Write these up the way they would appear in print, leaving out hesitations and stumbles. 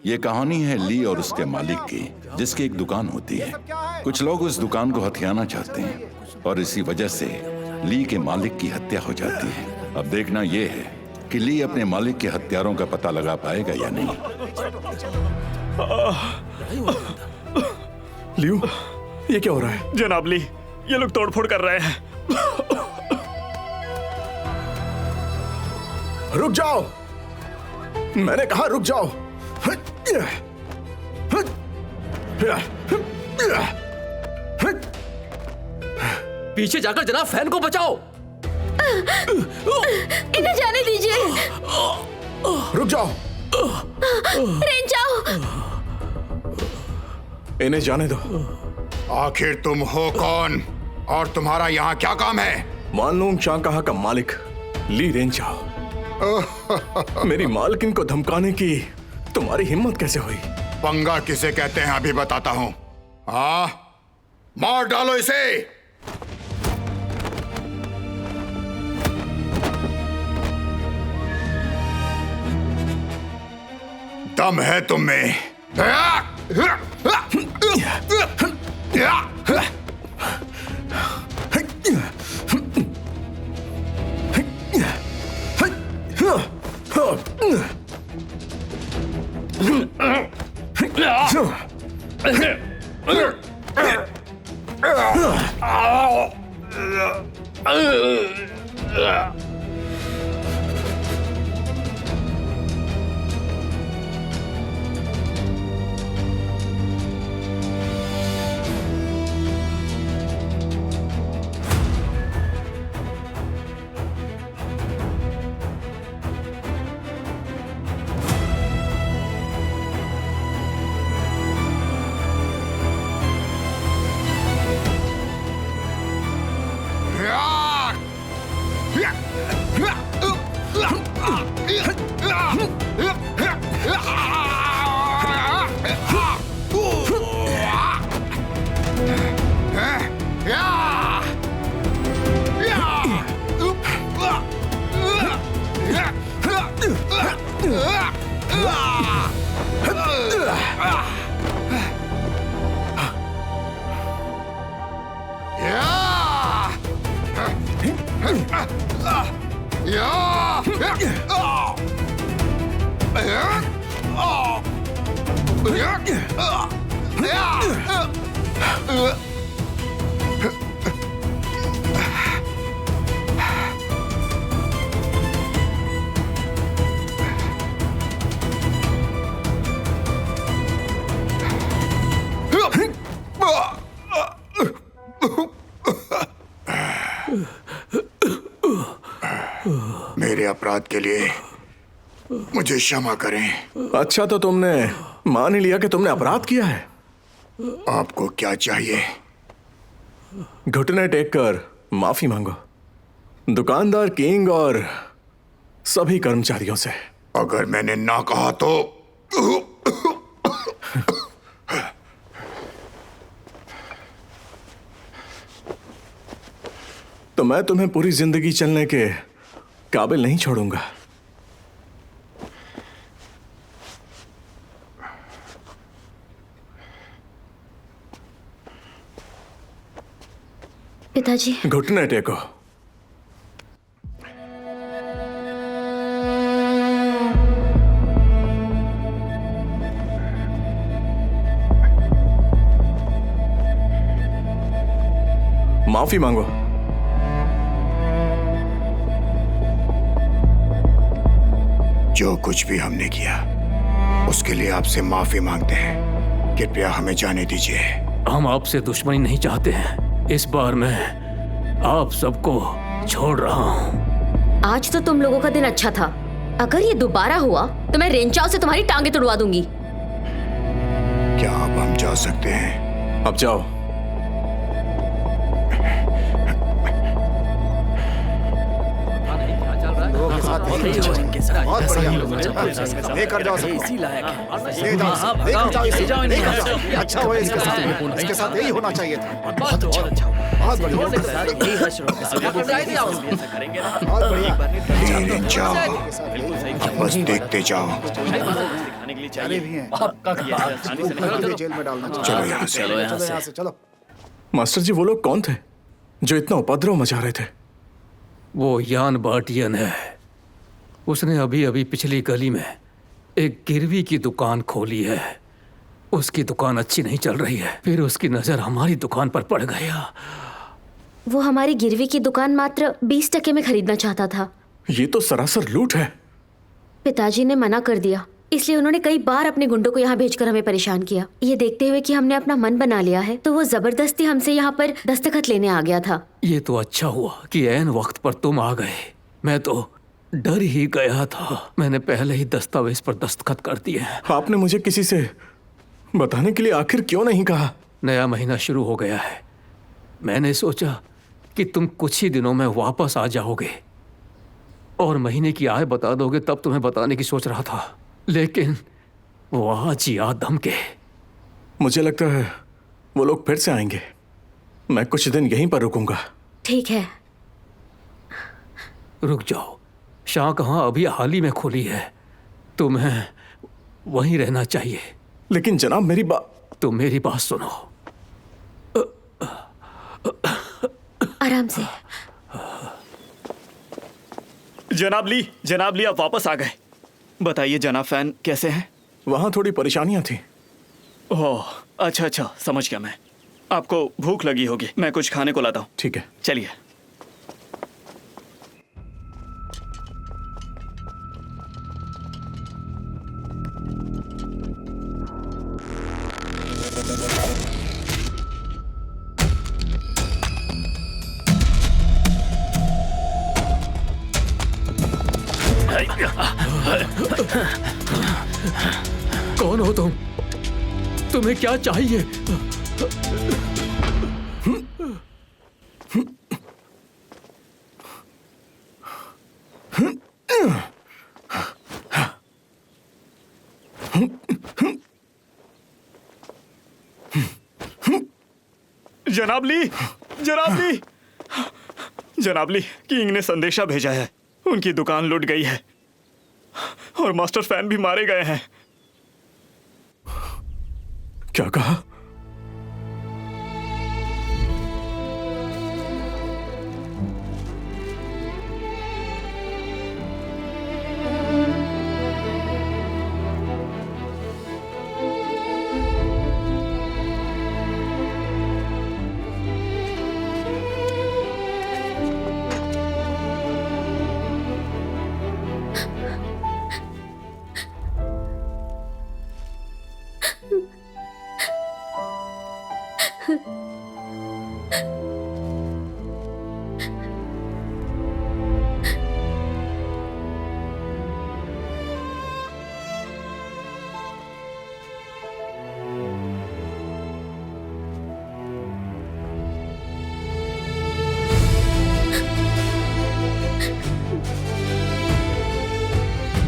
ये कहानी है ली और उसके मालिक की, जिसकी एक दुकान होती है। कुछ लोग उस दुकान को हथियाना चाहते हैं और इसी वजह से ली के मालिक की हत्या हो जाती है। अब देखना ये है कि ली अपने मालिक के हत्यारों का पता लगा पाएगा या नहीं। लियो, ये क्या हो रहा है? जनाब ली, ये लोग तोड़फोड़ कर रहे हैं। रुक जाओ, मैंने कहा रुक जाओ। पीछे जाकर जनाब फैन को बचाओ। इन्हें जाने दीजिए। रुक जाओ, रेंचाओ, इन्हें जाने दो। आखिर तुम हो कौन और तुम्हारा यहाँ क्या काम है? मानलोंग चांकाहा का मालिक ली रेंचाओ। मेरी मालकिन को धमकाने की तुम्हारी हिम्मत कैसे हुई? पंगा किसे कहते हैं अभी बताता हूँ। हाँ, मार डालो इसे। दम है तुम में। मेरे अपराध के लिए मुझे क्षमा करें। अच्छा, तो तुमने मान ही लिया कि तुमने अपराध किया है। आपको क्या चाहिए? घुटने टेक कर माफी मांगो, दुकानदार किंग और सभी कर्मचारियों से। अगर मैंने ना कहा तो मैं तुम्हें पूरी जिंदगी चलने के काबिल नहीं छोड़ूंगा। पिताजी, घुटने टेको। माफी मांगो। जो कुछ भी हमने किया उसके लिए आपसे माफी मांगते हैं। कृपया हमें जाने दीजिए। हम आपसे दुश्मनी नहीं चाहते हैं। इस बार मैं आप सबको छोड़ रहा हूँ। आज तो तुम लोगों का दिन अच्छा था। अगर ये दोबारा हुआ तो मैं रेंचाओ से तुम्हारी टांगे तुड़वा दूंगी। क्या अब हम जा सकते हैं? अब जाओ। बहुत बढ़िया, लेकर जाओ सबको। ले जाओ, लेकर जाओ इसे, लेकर जाओ। अच्छा हुआ इसके साथ यही होना चाहिए था। बहुत अच्छा, बहुत बढ़िया। जाओ, बस देखते जाओ। जाने के लिए अरे भी हैं ये आसानी से चलो नहीं जेल में डालना चाहिए। चलो यहाँ से। चलो यहाँ से चलो। मास्टर जी वो लोग कौन थे जो इतना उपद्रव मचा रहे थे? वो यान बार्टियन है। उसने अभी अभी पिछली गली में एक गिरवी की दुकान खोली है। उसकी दुकान अच्छी नहीं चल रही है, फिर उसकी नजर हमारी दुकान पर पड़ गया। वो हमारी गिरवी की दुकान मात्र 20% में खरीदना चाहता था। ये तो सरासर लूट है। पिताजी ने मना कर दिया, इसलिए उन्होंने कई बार अपने गुंडों को यहाँ भेजकर हमें परेशान किया। ये देखते हुए कि हमने अपना मन बना लिया है, तो वो जबरदस्ती हमसे यहाँ पर दस्तखत लेने आ गया था। ये तो अच्छा हुआ कि ऐन वक्त पर तुम आ गए। मैं तो डर ही गया था। मैंने पहले ही दस्तावेज पर दस्तखत कर दिए। आपने मुझे किसी से बताने के लिए आखिर क्यों नहीं कहा? नया महीना शुरू हो गया है। मैंने सोचा कि तुम कुछ ही दिनों में वापस आ जाओगे और महीने की आय बता दोगे, तब तुम्हें बताने की सोच रहा था, लेकिन वो आज याद धमके। मुझे लगता है वो लोग फिर से आएंगे। मैं कुछ दिन यहीं पर रुकूंगा। ठीक है, रुक जाओ। शाहजहां अभी हाल ही में खुली है, तुम्हें वहीं रहना चाहिए। लेकिन जनाब मेरी बात। तुम मेरी बात सुनो। आराम से। जनाब ली आप वापस आ गए। बताइए जनाब फैन कैसे हैं? वहां थोड़ी परेशानियां थी। ओह अच्छा समझ गया मैं। आपको भूख लगी होगी, मैं कुछ खाने को लाता हूँ। ठीक है। चलिए। कौन हो तुम? तुम्हें क्या चाहिए? जनाब ली किंग ने संदेशा भेजा है। उनकी दुकान लूट गई है और मास्टर फैन भी मारे गए हैं। क्या कहा?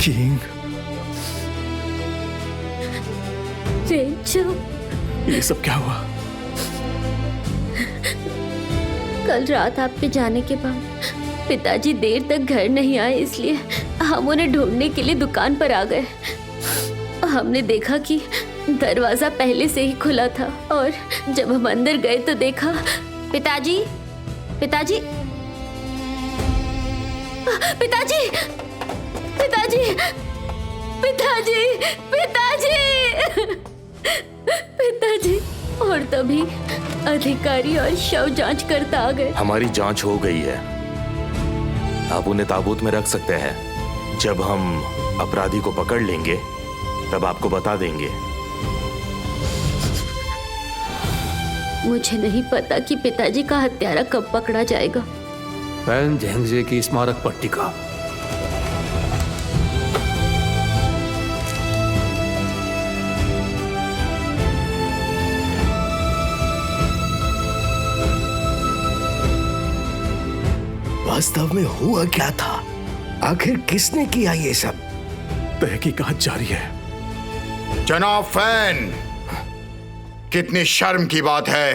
किंग, रेंचो, ये सब क्या हुआ? कल रात आपके जाने के बाद पिताजी देर तक घर नहीं आए, इसलिए हम उन्हें ढूंढने के लिए दुकान पर आ गए। हमने देखा कि दरवाजा पहले से ही खुला था और जब हम अंदर गए तो देखा पिताजी पिताजी पिताजी पिताजी पिताजी पिताजी पिताजी। और तभी अधिकारी और शव जांच करता आ गए। हमारी जांच हो गई है। आप उन्हें ताबूत में रख सकते हैं। जब हम अपराधी को पकड़ लेंगे तब आपको बता देंगे। मुझे नहीं पता कि पिताजी का हत्यारा कब पकड़ा जाएगा। फैन झेंगजे की स्मारक पट्टिका। वास्तव में हुआ क्या था? आखिर किसने किया ये सब? तहकीकात जारी है। जनाब फैन, कितनी शर्म की बात है।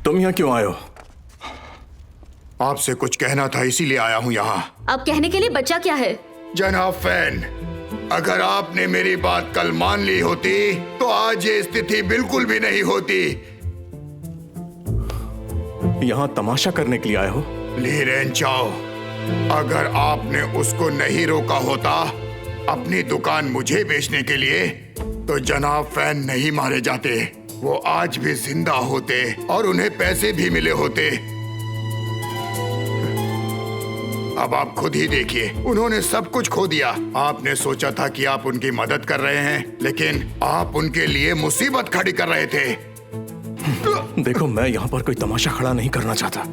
तुम यहाँ क्यों आए हो? आपसे कुछ कहना था, इसीलिए आया हूं यहाँ। अब कहने के लिए बच्चा क्या है? जनाब फैन, अगर आपने मेरी बात कल मान ली होती तो आज ये स्थिति बिल्कुल भी नहीं होती। यहाँ तमाशा करने के लिए आए हो? ली रेंचाओ, अगर आपने उसको नहीं रोका होता अपनी दुकान मुझे बेचने के लिए तो जनाब फैन नहीं मारे जाते। वो आज भी जिंदा होते और उन्हें पैसे भी मिले होते। अब आप खुद ही देखिए, उन्होंने सब कुछ खो दिया। आपने सोचा था कि आप उनकी मदद कर रहे हैं, लेकिन आप उनके लिए मुसीबत खड़ी कर रहे थे। देखो, मैं यहाँ पर कोई तमाशा खड़ा नहीं करना चाहता।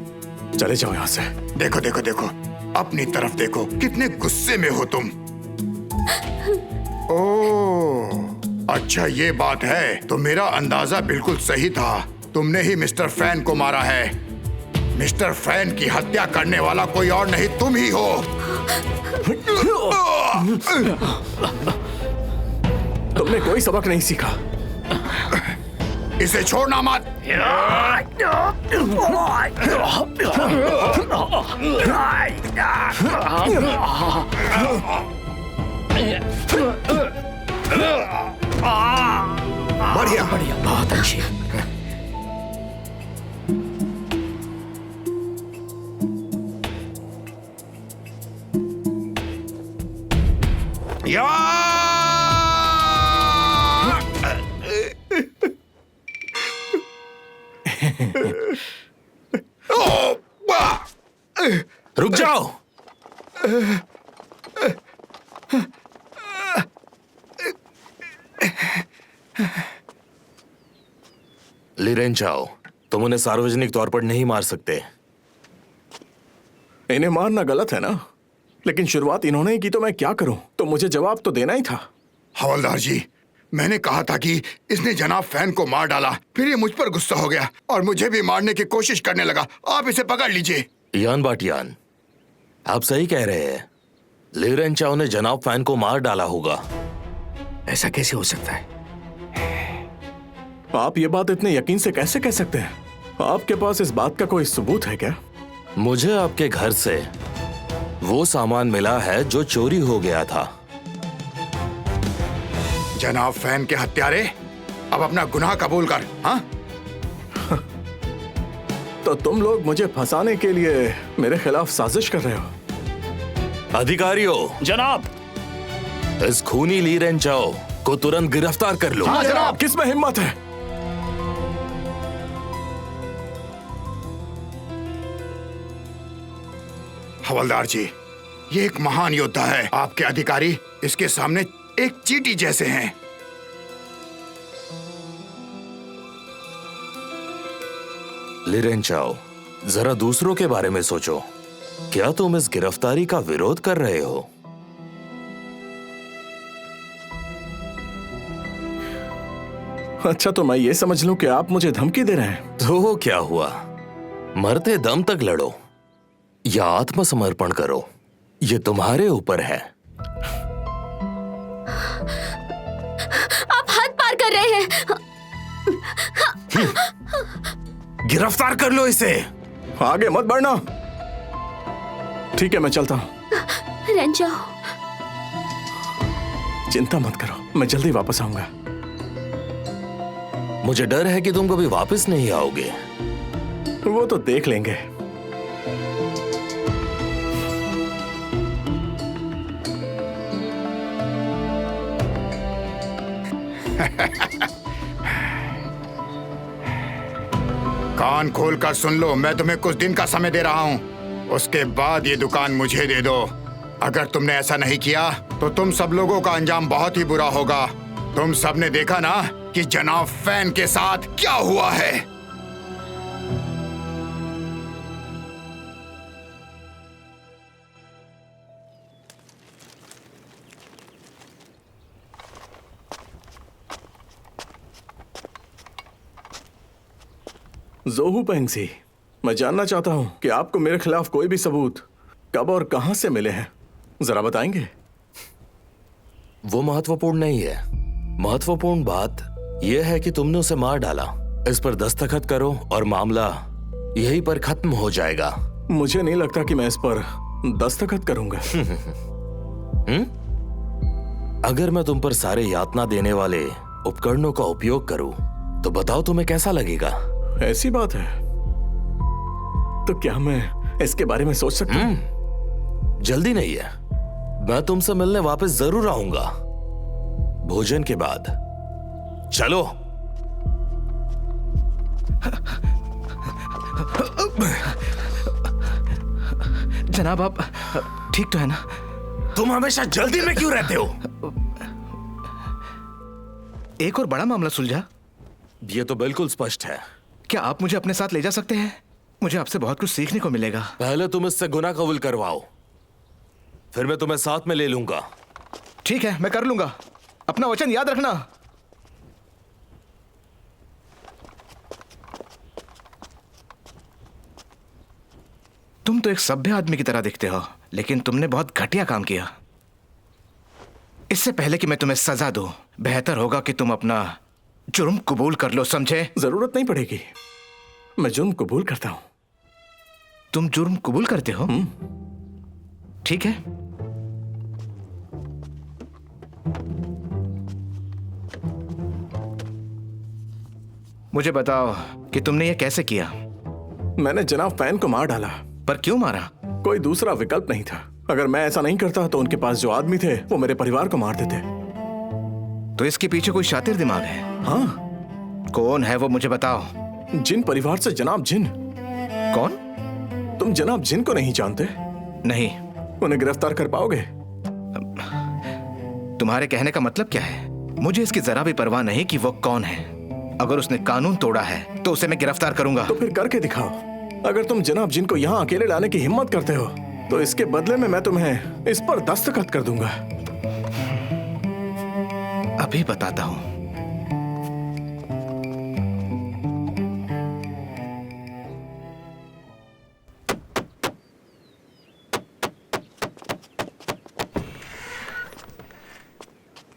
चले जाओ यहाँ से। देखो देखो देखो, अपनी तरफ देखो, कितने गुस्से में हो तुम। ओह, अच्छा ये बात है, तो मेरा अंदाजा बिल्कुल सही था। तुमने ही मिस्टर फैन को मारा है। मिस्टर फैन की हत्या करने वाला कोई और नहीं, तुम ही हो। तुमने कोई सबक नहीं सीखा। इसे छोड़ना मत। बढ़िया बढ़िया, बहुत अच्छी। रुक जाओ। ली रेंचाओ, तुम उन्हें सार्वजनिक तौर पर नहीं मार सकते। इन्हें मारना गलत है ना, लेकिन शुरुआत इन्होंने ही की तो मैं क्या करूं? तो मुझे जवाब तो देना ही था। हवलदार जी, मैंने कहा था कि इसने जनाब फैन को मार डाला, फिर ये मुझ पर गुस्सा हो गया और मुझे भी मारने की कोशिश करने लगा। आप इसे पकड़ लीजिए। यान बाटियान, आप सही कह रहे हैं। ली रेंचाओ ने जनाब फैन को मार डाला होगा। ऐसा कैसे हो सकता है? आप ये बात इतने यकीन से कैसे कह सकते हैं? आपके पास इस बात का कोई सबूत है क्या? मुझे आपके घर से वो सामान मिला है जो चोरी हो गया था। जनाब फैन के हत्यारे, अब अपना गुनाह कबूल कर। हाँ? तो तुम लोग मुझे फंसाने के लिए मेरे खिलाफ साजिश कर रहे हो? अधिकारियों, जनाब, इस खूनी ली रेंचाओ को तुरंत गिरफ्तार कर लो। हाँ जनाब, किसमें हिम्मत है? हवलदार जी, ये एक महान योद्धा है। आपके अधिकारी इसके सामने एक चींटी जैसे हैं। ली रेंचाओ, जरा दूसरों के बारे में सोचो। क्या तुम इस गिरफ्तारी का विरोध कर रहे हो? अच्छा, तो मैं ये समझ लूं कि आप मुझे धमकी दे रहे हैं? तो क्या हुआ, मरते दम तक लड़ो या आत्मसमर्पण करो, ये तुम्हारे ऊपर है। आप हद पार कर रहे हैं। गिरफ्तार कर लो इसे। आगे मत बढ़ना। ठीक है, मैं चलता हूं। रेंचाओ, चिंता मत करो, मैं जल्दी वापस आऊंगा। मुझे डर है कि तुम कभी वापस नहीं आओगे। वो तो देख लेंगे। कान खोलकर सुन लो, मैं तुम्हें कुछ दिन का समय दे रहा हूं। उसके बाद ये दुकान मुझे दे दो। अगर तुमने ऐसा नहीं किया तो तुम सब लोगों का अंजाम बहुत ही बुरा होगा। तुम सबने देखा ना कि जनाब फैन के साथ क्या हुआ है। जोहू पेंगसी, मैं जानना चाहता हूं कि आपको मेरे खिलाफ कोई भी सबूत कब और कहां से मिले हैं, जरा बताएंगे? वो महत्वपूर्ण नहीं है। महत्वपूर्ण बात यह है कि तुमने उसे मार डाला। इस पर दस्तखत करो और मामला यहीं पर खत्म हो जाएगा। मुझे नहीं लगता कि मैं इस पर दस्तखत करूंगा। अगर मैं तुम पर सारे यातना देने वाले उपकरणों का उपयोग करूं तो बताओ तुम्हें कैसा लगेगा? ऐसी बात है तो क्या मैं इसके बारे में सोच सकता हूं? जल्दी नहीं है, मैं तुमसे मिलने वापस जरूर आऊंगा भोजन के बाद। चलो। जनाब आप ठीक तो है ना? तुम हमेशा जल्दी में क्यों रहते हो? एक और बड़ा मामला सुलझा? ये तो बिल्कुल स्पष्ट है। क्या आप मुझे अपने साथ ले जा सकते हैं? मुझे आपसे बहुत कुछ सीखने को मिलेगा। पहले तुम इससे गुनाह कबूल करवाओ, फिर मैं तुम्हें साथ में ले लूंगा। ठीक है, मैं कर लूंगा। अपना वचन याद रखना। तुम तो एक सभ्य आदमी की तरह दिखते हो, लेकिन तुमने बहुत घटिया काम किया। इससे पहले कि मैं तुम्हें सजा दूं, बेहतर होगा कि तुम अपना जुर्म कबूल कर लो, समझे? जरूरत नहीं पड़ेगी, मैं जुर्म कबूल करता हूं। तुम जुर्म कबूल करते हो? ठीक है। मुझे बताओ कि तुमने ये कैसे किया? मैंने जनाब फैन को मार डाला। पर क्यों मारा? कोई दूसरा विकल्प नहीं था। अगर मैं ऐसा नहीं करता तो उनके पास जो आदमी थे वो मेरे परिवार को मार देते। तो इसके पीछे कोई शातिर दिमाग है? हाँ। कौन है वो, मुझे बताओ। जिन परिवार से जनाब जिन। कौन? तुम जनाब जिन को नहीं जानते? नहीं। उन्हें गिरफ्तार कर पाओगे? तुम्हारे कहने का मतलब क्या है? मुझे इसकी जरा भी परवाह नहीं कि वो कौन है। अगर उसने कानून तोड़ा है तो उसे मैं गिरफ्तार करूंगा। तो फिर करके दिखाओ। अगर तुम जनाब जिनको यहाँ अकेले लाने की हिम्मत करते हो तो इसके बदले में मैं तुम्हें इस पर दस्तखत कर दूंगा। अभी बताता हूं।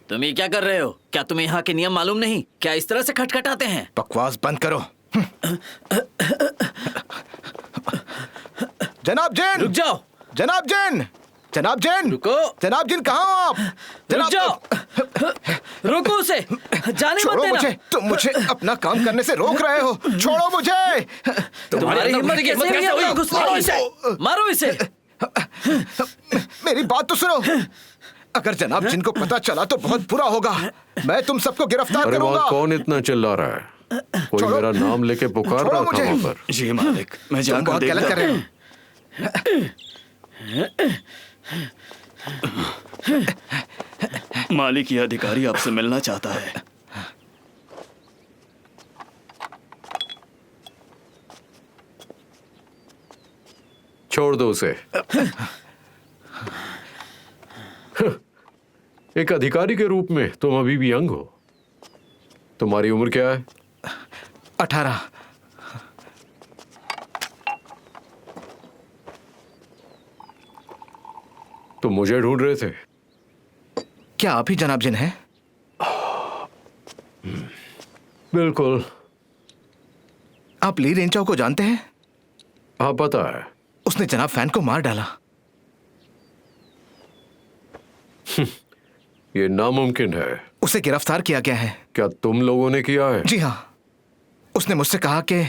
तुम ये क्या कर रहे हो? क्या तुम्हें यहाँ के नियम मालूम नहीं? क्या इस तरह से खटखटाते हैं? बकवास बंद करो। जनाब जैन! रुक जाओ! जनाब जैन! जनाब जैन! रुको! जनाब जैन, कहाँ हो आप? रुक जाओ! रुको उसे! जाने मत छोड़ो देना! मुझे! तुम मुझे अपना काम करने से रोक रहे हो। छोड़ो मुझे! तुम्हारी हिम्मत कैसे हुई घुसने की इसे? मारो इसे! मेरी बात तो सुनो। अगर जनाब जिनको पता चला तो बहुत बुरा होगा। मैं तुम सबको गिरफ्तार अरे करूंगा। वहाँ कौन इतना चिल्ला रहा है? कोई छोड़ो। मेरा नाम लेके पुकार छोड़ो रहा था मुझे। वहाँ पर। जी मालिक, मैं तुम जाकर बहुत गलत कर रहे हो। मालिक, ये अधिकारी आपसे मिलना चाहता है। छोड़ दो उसे। एक अधिकारी के रूप में तुम अभी भी यंग हो। तुम्हारी उम्र क्या है? 18। तुम मुझे ढूंढ रहे थे? क्या आप ही जनाब जिन हैं? बिल्कुल। आप ली रेंचाओ को जानते हैं? हाँ, पता है। उसने जनाब फैन को मार डाला। ये नामुमकिन है। उसे गिरफ्तार किया गया है। क्या तुम लोगों ने किया है? जी हाँ। उसने मुझसे कहा कि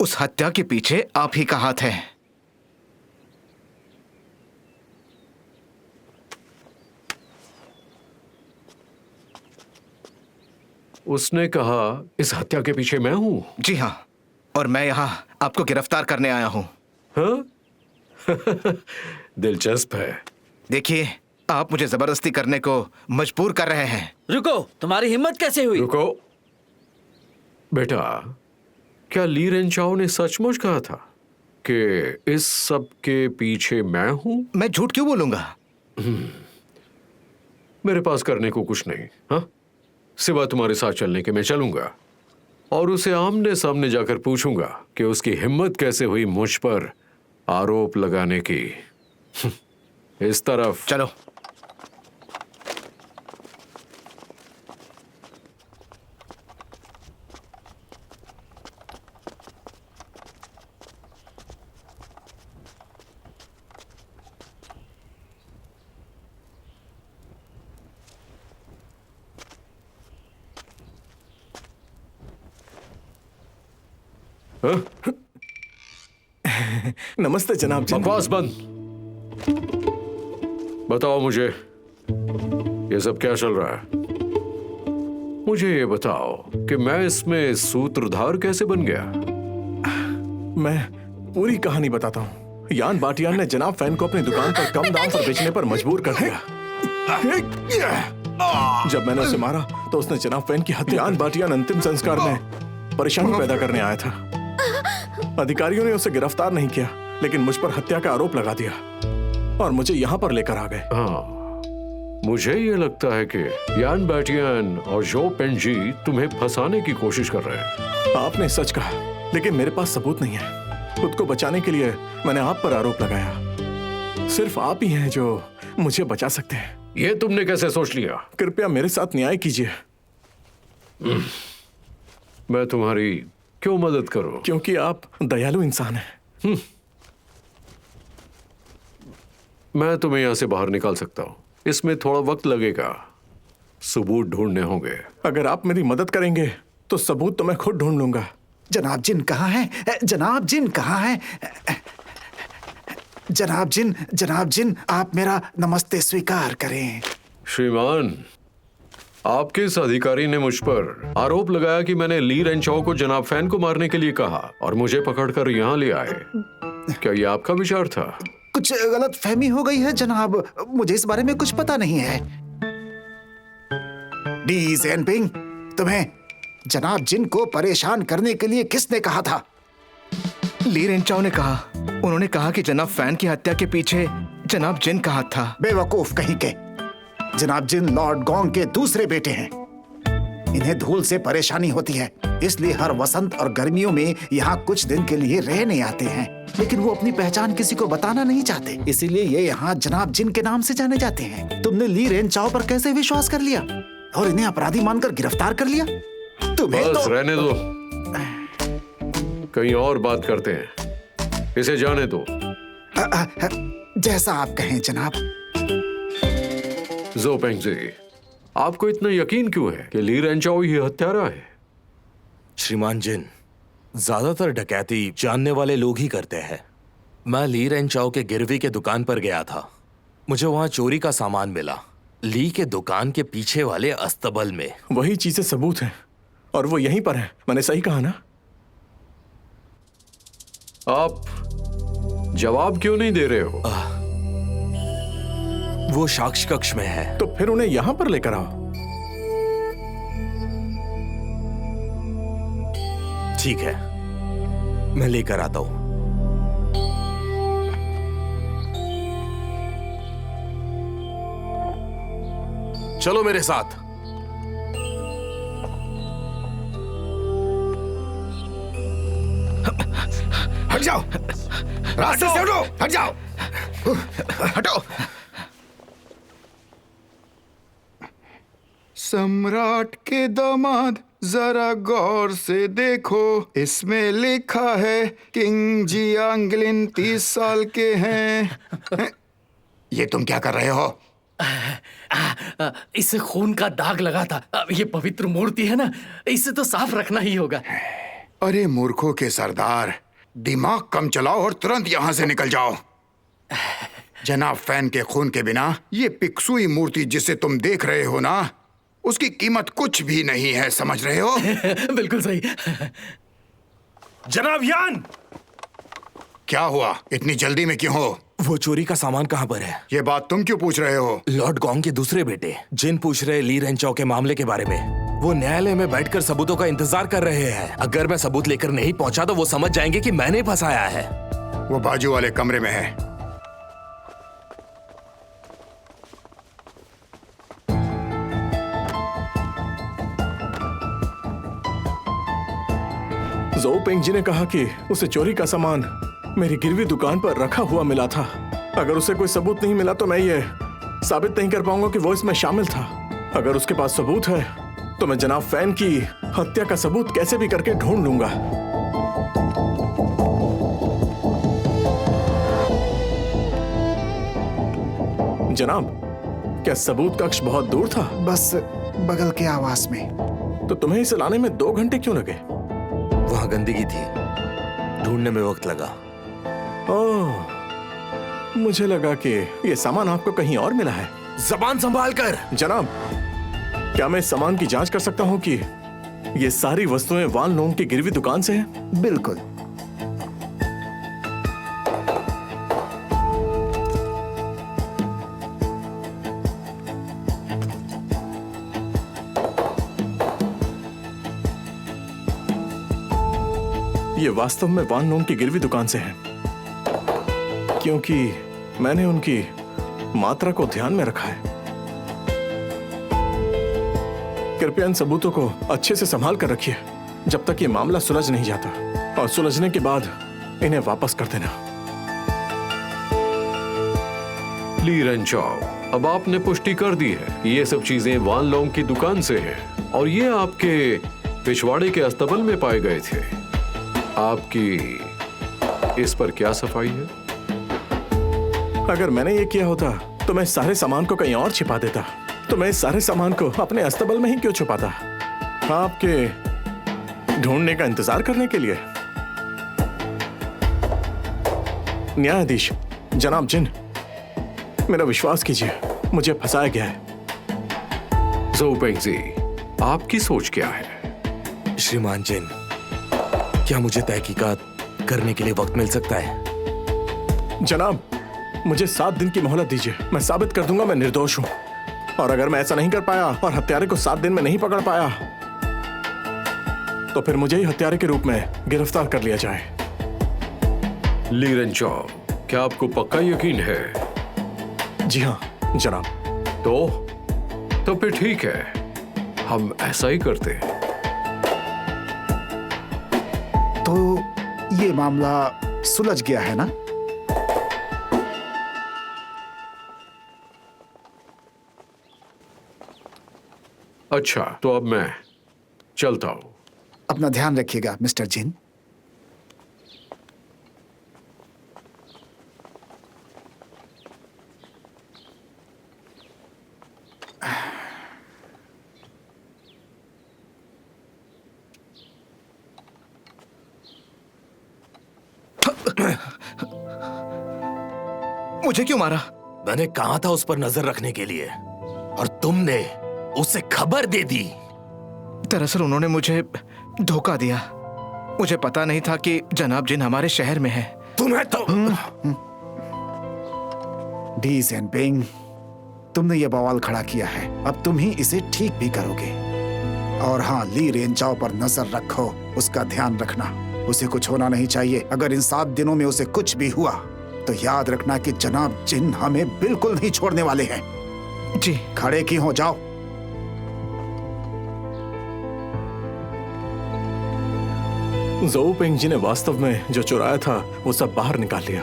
उस हत्या के पीछे आप ही का हाथ है। उसने कहा इस हत्या के पीछे मैं हूं? जी हाँ, और मैं यहाँ आपको गिरफ्तार करने आया हूँ। हाँ? दिलचस्प है। देखिए, आप मुझे जबरदस्ती करने को मजबूर कर रहे हैं। रुको! तुम्हारी हिम्मत कैसे हुई? रुको बेटा, क्या ली रेंचाओ ने सचमुच कहा था कि इस सब के पीछे मैं हूं? मैं झूठ क्यों बोलूंगा? मेरे पास करने को कुछ नहीं। हाँ, सिवा तुम्हारे साथ चलने के मैं चलूंगा और उसे आमने सामने जाकर पूछूंगा कि उसकी हिम्मत कैसे हुई मुझ पर आरोप लगाने की। इस तरफ चलो। हाँ? नमस्ते जनाब जिन। बकवास बंद। बताओ मुझे ये सब क्या चल रहा है। मुझे ये बताओ कि मैं इसमें सूत्रधार कैसे बन गया। मैं पूरी कहानी बताता हूँ। यान बाटियान ने जनाब फैन को अपनी दुकान पर कम दाम पर बेचने पर मजबूर कर दिया। जब मैंने उसे मारा तो उसने जनाब फैन की हत्या। यान बाटियान अंतिम संस्कार में परेशानी पैदा करने आया था। अधिकारियों ने उसे गिरफ्तार नहीं किया, लेकिन मुझ पर हत्या का आरोप लगा दिया और मुझे यहाँ पर लेकर आ गए। हाँ, मुझे ये लगता है कि यान बैटियन और जो पेंजी तुम्हें फंसाने की कोशिश कर रहे हैं। आपने सच कहा, लेकिन मेरे पास सबूत नहीं है। खुद को बचाने के लिए मैंने आप पर आरोप लगाया। सिर्फ आप ही हैं जो मुझे बचा सकते हैं। ये तुमने कैसे सोच लिया? कृपया मेरे साथ न्याय कीजिए। मैं तुम्हारी क्यों मदद करूं? क्योंकि आप दयालु इंसान हैं। मैं तुम्हें यहां से बाहर निकाल सकता हूं। इसमें थोड़ा वक्त लगेगा, सबूत ढूंढने होंगे। अगर आप मेरी मदद करेंगे तो सबूत तो मैं खुद ढूंढ लूंगा। जनाब जिन कहाँ है? जनाब जिन कहाँ है? जनाब जिन आप मेरा नमस्ते स्वीकार करें। श्रीमान, आपके इस अधिकारी ने मुझ पर आरोप लगाया कि मैंने ली रेंचाओ को जनाब फैन को मारने के लिए कहा और मुझे पकड़कर यहाँ ले आए। क्या ये आपका विचार था? कुछ गलत फहमी हो गई है जनाब, मुझे इस बारे में कुछ पता नहीं है। डी ज़ेनपिंग, तुम्हें जनाब जिन को परेशान करने के लिए किसने कहा था? ली रेंचाओ ने कहा। उन्होंने कहा कि जनाब फैन की हत्या के पीछे जनाब जिन का हाथ था। बेवकूफ कहीं के। जनाब जिन लॉर्ड गोंग के दूसरे बेटे हैं। इन्हें धूल से परेशानी होती है, इसलिए हर वसंत और गर्मियों में यहाँ कुछ दिन के लिए रहने आते हैं। लेकिन वो अपनी पहचान किसी को बताना नहीं चाहते, इसीलिए ये यहाँ जनाब जिन के नाम से जाने जाते हैं। तुमने ली रेंचाओ पर कैसे विश्वास कर लिया और इन्हें अपराधी मानकर गिरफ्तार कर लिया? तुम्हें बस तो... रहने दो, कहीं और बात करते हैं। इसे जाने दो। जैसा आप कहें जनाब। जो पेंजी, आपको इतना यकीन क्यों है कि ली रेंचाओ ही हत्यारा है? श्रीमान जिन, ज्यादातर डकैती जानने वाले लोग ही करते हैं। मैं ली रेंचाओ के गिरवी के दुकान पर गया था। मुझे वहां चोरी का सामान मिला, ली के दुकान के पीछे वाले अस्तबल में। वही चीजें सबूत हैं और वो यहीं पर है। मैंने सही कहा ना? आप जवाब क्यों नहीं दे रहे हो? वो साक्ष्य कक्ष में है। तो फिर उन्हें यहां पर लेकर आओ। ठीक है, मैं लेकर आता हूं। चलो मेरे साथ। हट जाओ, रास्ते से हटो, हट जाओ, हटो। सम्राट के दामाद, जरा गौर से देखो, इसमें लिखा है किंग जियांगलिन 30 साल के हैं। ये तुम क्या कर रहे हो? इसे खून का दाग लगा था। ये पवित्र मूर्ति है ना, इसे तो साफ रखना ही होगा। अरे मूर्खों के सरदार, दिमाग कम चलाओ और तुरंत यहाँ से निकल जाओ। जनाब फैन के खून के बिना ये पिक्सुई मूर्ति जिसे तुम देख रहे हो ना, उसकी कीमत कुछ भी नहीं है, समझ रहे हो? बिल्कुल सही। जनाब यान! क्या हुआ? इतनी जल्दी में क्यों हो? वो चोरी का सामान कहाँ पर है? ये बात तुम क्यों पूछ रहे हो? लॉर्ड गोंग के दूसरे बेटे जिन पूछ रहे ली रेंचाओ के मामले के बारे में। वो न्यायालय में बैठकर सबूतों का इंतजार कर रहे हैं। अगर मैं सबूत लेकर नहीं पहुंचा तो वो समझ जाएंगे कि मैंने फंसाया है। वो बाजू वाले कमरे में है। ज़ोउ पेंगजी ने कहा कि उसे चोरी का सामान मेरी गिरवी दुकान पर रखा हुआ मिला था। अगर उसे कोई सबूत नहीं मिला तो मैं ये साबित नहीं कर पाऊंगा कि वो इसमें शामिल था। अगर उसके पास सबूत है तो मैं जनाब फैन की हत्या का सबूत कैसे भी करके ढूंढ लूंगा। जनाब, क्या सबूत कक्ष बहुत दूर था? बस बगल के आवास में। तो तुम्हें इसे लाने में 2 घंटे क्यों लगे? वहां गंदगी थी, ढूंढने में वक्त लगा। ओह, मुझे लगा कि ये सामान आपको कहीं और मिला है। जबान संभाल कर। जनाब, क्या मैं इस सामान की जांच कर सकता हूँ कि ये सारी वस्तुएं वान लोंग की गिरवी दुकान से हैं? बिल्कुल। ये वास्तव में वान लोंग की गिरवी दुकान से है, क्योंकि मैंने उनकी मात्रा को ध्यान में रखा है। कृपया इन सबूतों को अच्छे से संभाल कर रखिए जब तक ये मामला सुलझ नहीं जाता, और सुलझने के बाद इन्हें वापस कर देना। ली रेंचाओ, अब आपने पुष्टि कर दी है कि ये सब चीजें वान लोंग की दुकान से हैं और ये आपके पिछवाड़े के अस्तबल में पाए गए थे। आपकी इस पर क्या सफाई है? अगर मैंने ये किया होता तो मैं सारे सामान को कहीं और छिपा देता। तो मैं इस सारे सामान को अपने अस्तबल में ही क्यों छुपाता? आपके ढूंढने का इंतजार करने के लिए। न्यायाधीश जनाब जिन, मेरा विश्वास कीजिए, मुझे फंसाया गया है। ज़ोउ पेंगजी, आपकी सोच क्या है? श्रीमान जिन, क्या मुझे तहकीकात करने के लिए वक्त मिल सकता है? जनाब, मुझे 7 दिन की मोहलत दीजिए। मैं साबित कर दूंगा मैं निर्दोष हूं, और अगर मैं ऐसा नहीं कर पाया और हत्यारे को 7 दिन में नहीं पकड़ पाया तो फिर मुझे ही हत्यारे के रूप में गिरफ्तार कर लिया जाए। ली रेंचाओ, क्या आपको पक्का यकीन है? जी हाँ जनाब। तो फिर ठीक है, हम ऐसा ही करते हैं। तो ये मामला सुलझ गया है ना? अच्छा, तो अब मैं चलता हूं। अपना ध्यान रखिएगा मिस्टर जिन। मुझे क्यों मारा? मैंने कहा था उस पर नजर रखने के लिए, और तुमने उसे खबर दे दी। दरअसल उन्होंने मुझे धोखा दिया। मुझे पता नहीं था कि जनाब जिन हमारे शहर में है। तुम्हें तो डी ज़ेनपिंग, तुमने ये बवाल खड़ा किया है, अब तुम ही इसे ठीक भी करोगे। और हाँ, ली रेंचाओ पर नजर रखो, उसका ध्यान रखना, उसे कुछ होना नहीं चाहिए। अगर इन 7 दिनों में उसे कुछ भी हुआ तो याद रखना कि जनाब जिन हमें बिल्कुल नहीं छोड़ने वाले हैं। जी। खड़े क्यों हो, जाओ। ज़ोउ पेंगजी ने वास्तव में जो चुराया था वो सब बाहर निकाल लिया,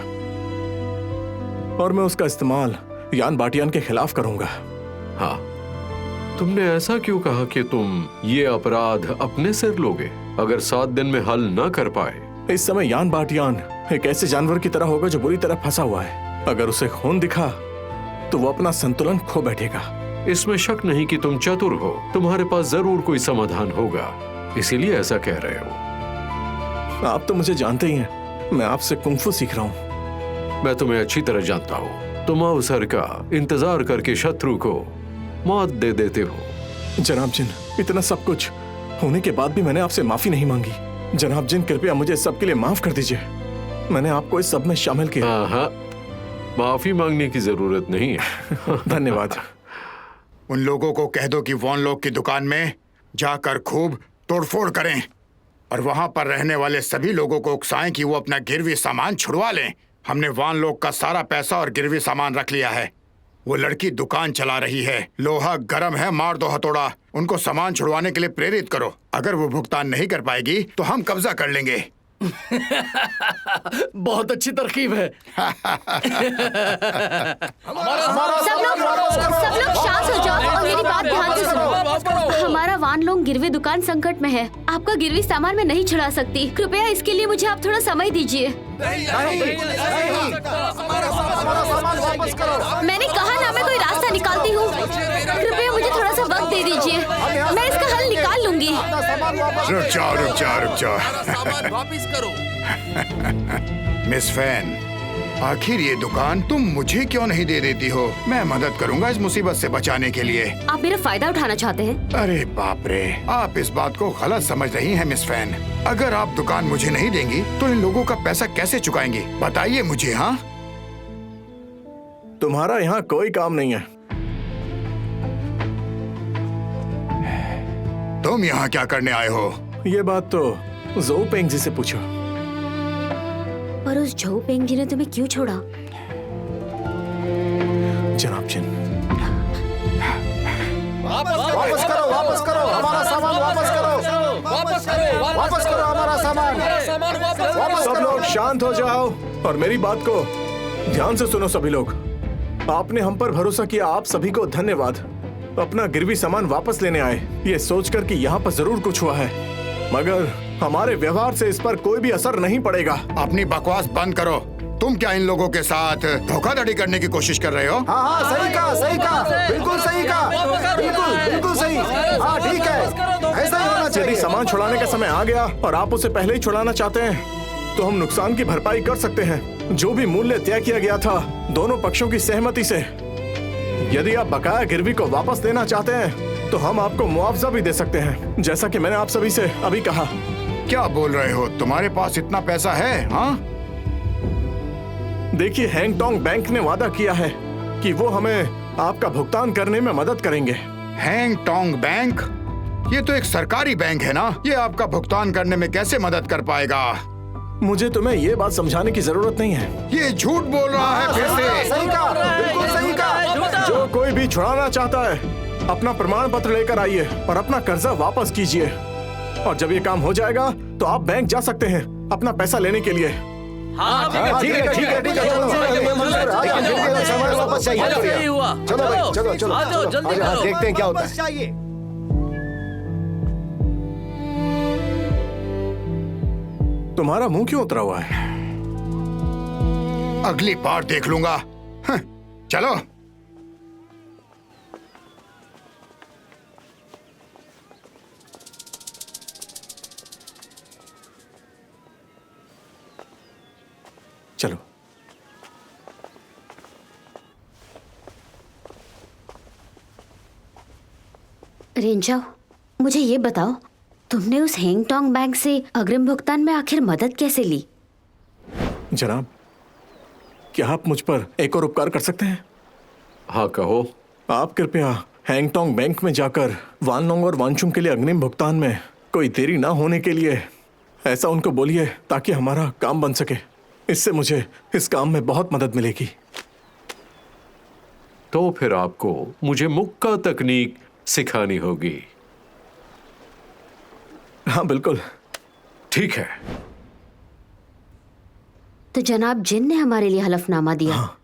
और मैं उसका इस्तेमाल यान बाटियान के खिलाफ करूंगा। हाँ, तुमने ऐसा क्यों कहा कि तुम ये अपराध अपने सिर लोगे अगर 7 दिन में हल न कर पाए? इस समय यान बाटियान एक ऐसे जानवर की तरह होगा जो बुरी तरह फंसा हुआ है। अगर उसे खून दिखा तो वो अपना संतुलन खो बैठेगा। इसमें शक नहीं कि तुम चतुर हो, तुम्हारे पास जरूर कोई समाधान होगा, इसीलिए ऐसा कह रहे हो। आप तो मुझे जानते ही हैं, मैं आपसे कुंफू सीख रहा हूँ। मैं तुम्हें अच्छी तरह जानता हूँ। तुम अवसर का इंतजार करके शत्रु को मौत दे देते हो। जनाब जिन, इतना सब कुछ होने के बाद भी मैंने आपसे माफी नहीं मांगी। जनाब जिन, कृपया मुझे सब के लिए माफ कर दीजिए। मैंने आपको इस सब में शामिल किया। हाँ, माफी मांगने की जरूरत नहीं है। धन्यवाद। उन लोगों को कह दो कि वॉन लोग की दुकान में जाकर खूब तोड़फोड़ करें, और वहां पर रहने वाले सभी लोगों को उकसाएं कि वो अपना गिरवी सामान छुड़वा लें। हमने वान लोग का सारा पैसा और गिरवी सामान रख लिया है। वो लड़की दुकान चला रही है, लोहा गर्म है, मार दो हथौड़ा। उनको सामान छुड़वाने के लिए प्रेरित करो। अगर वो भुगतान नहीं कर पाएगी तो हम कब्जा कर लेंगे। बहुत अच्छी तरकीब है। सब लोग शांत हो जाओ और मेरी बात ध्यान से सुनो। हमारा वान लोंग गिरवी दुकान संकट में है। आपका गिरवी सामान मैं नहीं छुड़ा सकती। कृपया इसके लिए मुझे आप थोड़ा समय दीजिए। मैंने कहा ना, मैं कोई रास्ता निकालती हूँ। कृपया मुझे थोड़ा सा वक्त दे दीजिए, मैं इसका हल निकाल लूंगी। अपना सामान वापस रुक जाओ रुक जाओ रुक जाओ। सामान वापस करो। मिस फैन, आखिर ये दुकान तुम मुझे क्यों नहीं दे देती हो? मैं मदद करूंगा इस मुसीबत से बचाने के लिए। आप मेरा फायदा उठाना चाहते हैं? अरे बाप रे, आप इस बात को गलत समझ रही हैं मिस फैन। अगर आप दुकान मुझे नहीं देंगी तो इन लोगों का पैसा कैसे चुकाएंगी? बताइए मुझे। हाँ, तुम्हारा यहाँ कोई काम नहीं है। तुम यहाँ क्या करने आए हो? ये बात तो जो पेंग जी से पूछो। पर उस झो पेंग जी ने तुम्हें क्यों छोड़ा? जनाब जिन, वापस करो हमारा सामान वापस करो हमारा सामान वापस सब करो। लोग शांत हो जाओ और मेरी बात को ध्यान से सुनो। सभी लोग, आपने हम पर भरोसा किया, आप सभी को धन्यवाद। अपना गिरवी सामान वापस लेने आए ये सोचकर कि यहाँ पर जरूर कुछ हुआ है, मगर हमारे व्यवहार से इस पर कोई भी असर नहीं पड़ेगा। अपनी बकवास बंद करो। तुम क्या इन लोगों के साथ धोखाधड़ी करने की कोशिश कर रहे हो? हाँ सही कहा, बिल्कुल सही कहा, बिल्कुल सही। हाँ ठीक है, ऐसा ही होना यदि चाहिए। सामान छुड़ाने का समय आ गया और आप उसे पहले ही छुड़ाना चाहते हैं तो हम नुकसान की भरपाई कर सकते हैं। जो भी मूल्य तय किया गया था दोनों पक्षों की सहमति से। यदि आप बकाया गिरवी को वापस देना चाहते हैं तो हम आपको मुआवजा भी दे सकते हैं, जैसा कि मैंने आप सभी से अभी कहा। क्या बोल रहे हो? तुम्हारे पास इतना पैसा है? हाँ, देखिए, हैंगटोंग बैंक ने वादा किया है कि वो हमें आपका भुगतान करने में मदद करेंगे। हैंगटोंग बैंक? ये तो एक सरकारी बैंक है ना, ये आपका भुगतान करने में कैसे मदद कर पाएगा? मुझे तुम्हें ये बात समझाने की जरूरत नहीं है। ये झूठ बोल रहा है फिर से। सही कहा, बिल्कुल सही कहा। जो कोई भी छुड़ाना चाहता है अपना प्रमाण पत्र लेकर आइए और अपना कर्जा वापस कीजिए, और जब ये काम हो जाएगा तो आप बैंक जा सकते हैं अपना पैसा लेने के लिए। ठीक है, चलो सामान वापस चाहिए। यही हुआ। चलो भाई, चलो आ जाओ, जल्दी करो। देखते हैं क्या होता है। तुम्हारा मुंह क्यों उतरा हुआ है? अगली बार देख लूंगा। हं, चलो। चलो। रेंजाओ, मुझे ये बताओ, तुमने उस हैंगटोंग बैंक से अग्रिम भुगतान में आखिर मदद कैसे ली? जनाब, क्या आप मुझ पर एक और उपकार कर सकते हैं? हाँ कहो। आप कृपया हैंगटोंग बैंक में जाकर वानलोंग और वानचुंग के लिए अग्रिम भुगतान में कोई देरी ना होने के लिए ऐसा उनको बोलिए ताकि हमारा काम बन सके। इससे मुझे इस काम में बहुत मदद मिलेगी। तो फिर आपको मुझे मुक्का तकनीक सिखानी होगी। हाँ बिल्कुल। ठीक है। तो जनाब जिन ने हमारे लिए हलफनामा दिया। हाँ।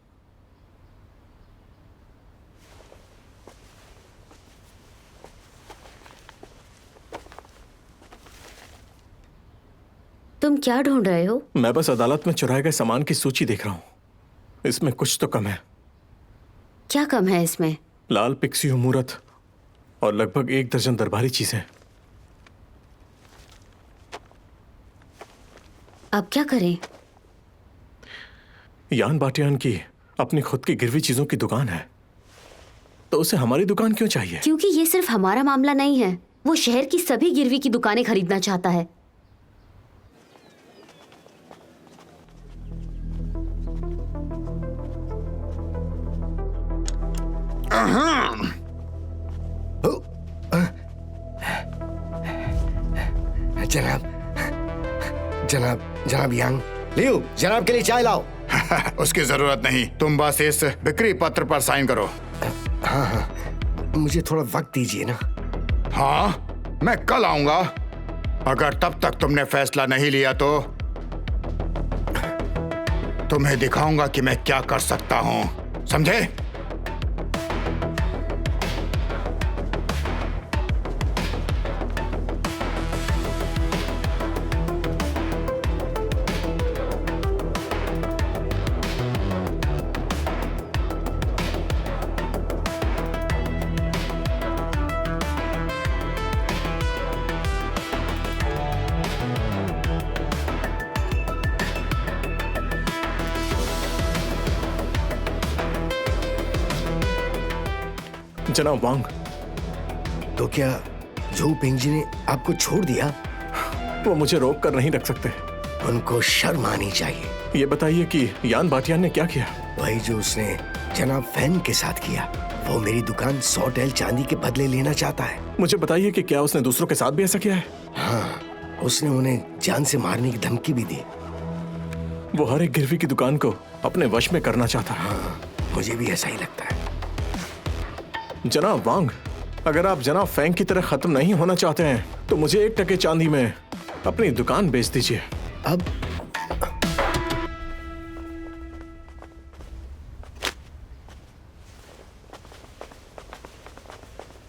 तुम क्या ढूंढ रहे हो? मैं बस अदालत में चुराए गए सामान की सूची देख रहा हूँ। इसमें कुछ तो कम है। क्या कम है इसमें? लाल पिक्सियो मूरत और लगभग 1 दर्जन दरबारी चीजें। अब क्या करें? यान बाटियान की अपनी खुद की गिरवी चीजों की दुकान है, तो उसे हमारी दुकान क्यों चाहिए? क्योंकि ये सिर्फ हमारा मामला नहीं है, वो शहर की सभी गिरवी की दुकानें खरीदना चाहता है। जनाब यांग, लियो जनाब के लिए चाय लाओ। उसकी जरूरत नहीं, तुम बस इस बिक्री पत्र पर साइन करो। हाँ, मुझे थोड़ा वक्त दीजिए ना। हाँ, मैं कल आऊंगा। अगर तब तक तुमने फैसला नहीं लिया तो तुम्हें दिखाऊंगा कि मैं क्या कर सकता हूं, समझे? जनाब वांग, तो क्या झू पेंगजी ने आपको छोड़ दिया? वो मुझे रोक कर नहीं रख सकते। उनको शर्म आनी चाहिए। ये बताइए कि यान भाटियान ने क्या किया? वही जो उसने जनाब फैन के साथ किया। वो मेरी दुकान 100 टैल चांदी के बदले लेना चाहता है। मुझे बताइए कि क्या उसने दूसरों के साथ भी ऐसा किया है? हाँ, उसने उन्हें जान से मारने की धमकी भी दी। वो हर एक गिरवी की दुकान को अपने वश में करना चाहता है। हाँ, मुझे भी ऐसा ही लगता है। जनाब वांग, अगर आप जनाब फैंग की तरह खत्म नहीं होना चाहते हैं तो मुझे 1 टके चांदी में अपनी दुकान बेच दीजिए। अब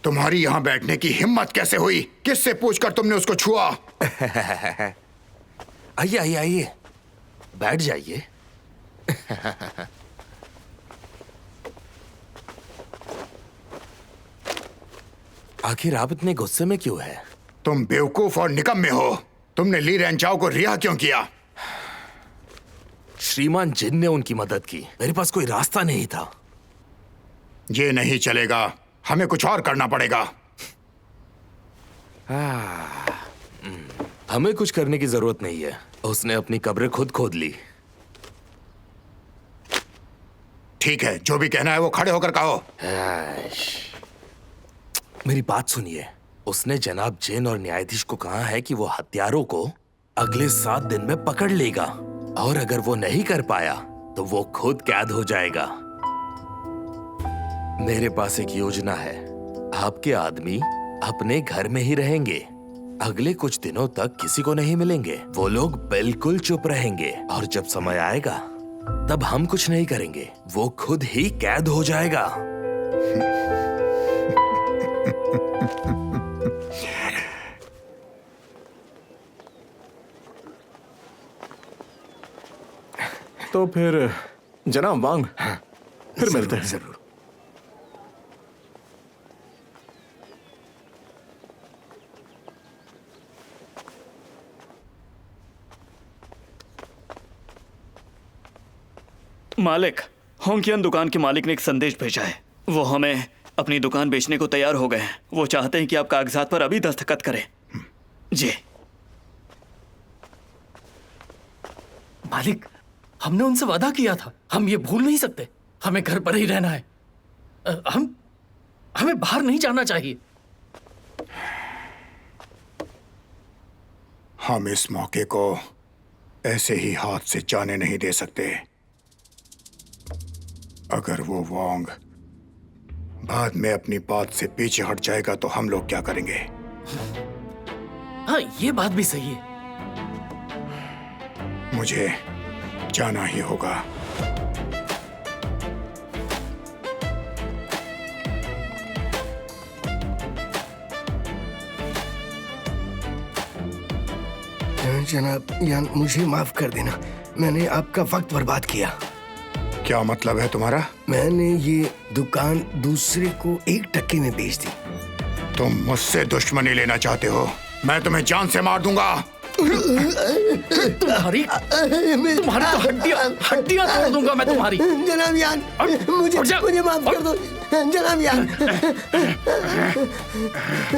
तुम्हारी यहां बैठने की हिम्मत कैसे हुई? किससे पूछकर तुमने उसको छुआ? आइए आइए आइए, बैठ जाइए। आखिर आप इतने गुस्से में क्यों हैं? तुम बेवकूफ और निकम्मे हो। तुमने ली रेंचाओ को रिहा क्यों किया? श्रीमान जिन ने उनकी मदद की। मेरे पास कोई रास्ता नहीं था। ये नहीं चलेगा, हमें कुछ और करना पड़ेगा। हमें कुछ करने की जरूरत नहीं है। उसने अपनी कब्र खुद खोद ली। ठीक है, जो भी कहना है वो खड़े होकर कहो। मेरी बात सुनिए। उसने जनाब जैन और न्यायाधीश को कहा है कि वो हत्यारों को अगले 7 दिन में पकड़ लेगा, और अगर वो नहीं कर पाया तो वो खुद कैद हो जाएगा। मेरे पास एक योजना है। आपके आदमी अपने घर में ही रहेंगे। अगले कुछ दिनों तक किसी को नहीं मिलेंगे। वो लोग बिल्कुल चुप रहेंगे, और जब समय आएगा तब हम कुछ नहीं करेंगे। वो खुद ही कैद हो जाएगा। तो फिर जनाब वांग, फिर मिलते हैं। जरूर। मालिक, होंकियन दुकान के मालिक ने एक संदेश भेजा है। वो हमें अपनी दुकान बेचने को तैयार हो गए हैं। वो चाहते हैं कि आप कागजात पर अभी दस्तखत करें। जी मालिक, हमने उनसे वादा किया था। हम ये भूल नहीं सकते। हमें घर पर ही रहना है। हमें बाहर नहीं जाना चाहिए। हम इस मौके को ऐसे ही हाथ से जाने नहीं दे सकते। अगर वो वांग बाद में अपनी बात से पीछे हट जाएगा तो हम लोग क्या करेंगे? हाँ, ये बात भी सही है। मुझे जाना ही होगा। जनाब यान, मुझे माफ कर देना। मैंने आपका वक्त बर्बाद किया। क्या मतलब है तुम्हारा? मैंने ये दुकान दूसरे को 1 टके में बेच दी। तुम मुझसे दुश्मनी लेना चाहते हो? मैं तुम्हें जान से मार दूंगा। तुम्हारी तो हड्डियां तोड़ दूंगा मैं तुम्हारी। जनाब यान, मुझे माफ कर दो। जनाब यान,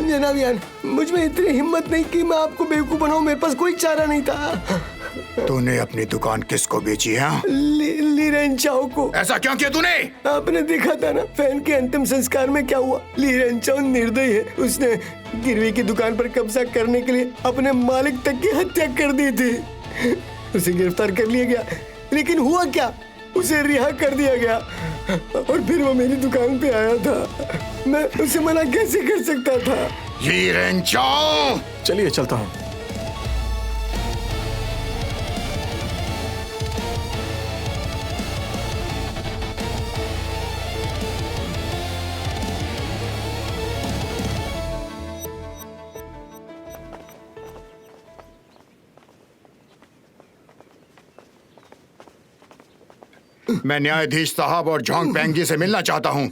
जनाब यान, मुझ में इतनी हिम्मत नहीं कि मैं आपको बेवकूफ बनाऊं। मेरे पास कोई चारा नहीं था। तूने अपनी दुकान किसको बेची है? ली रेंचाओ को। ऐसा क्यों किया तूने? आपने देखा था ना फैन के अंतिम संस्कार में क्या हुआ। ली रेंचाओ निर्दयी है। उसने गिरवी की दुकान पर कब्जा करने के लिए अपने मालिक तक की हत्या कर दी थी। उसे गिरफ्तार कर लिया गया, लेकिन हुआ क्या? उसे रिहा कर दिया गया, और फिर वो मेरी दुकान पे आया था। मैं उसे मना कैसे कर सकता था? ली रेंचाओ, चलिए चलता हूँ। मैं न्यायाधीश साहब और झांग पेंगी से मिलना चाहता हूं।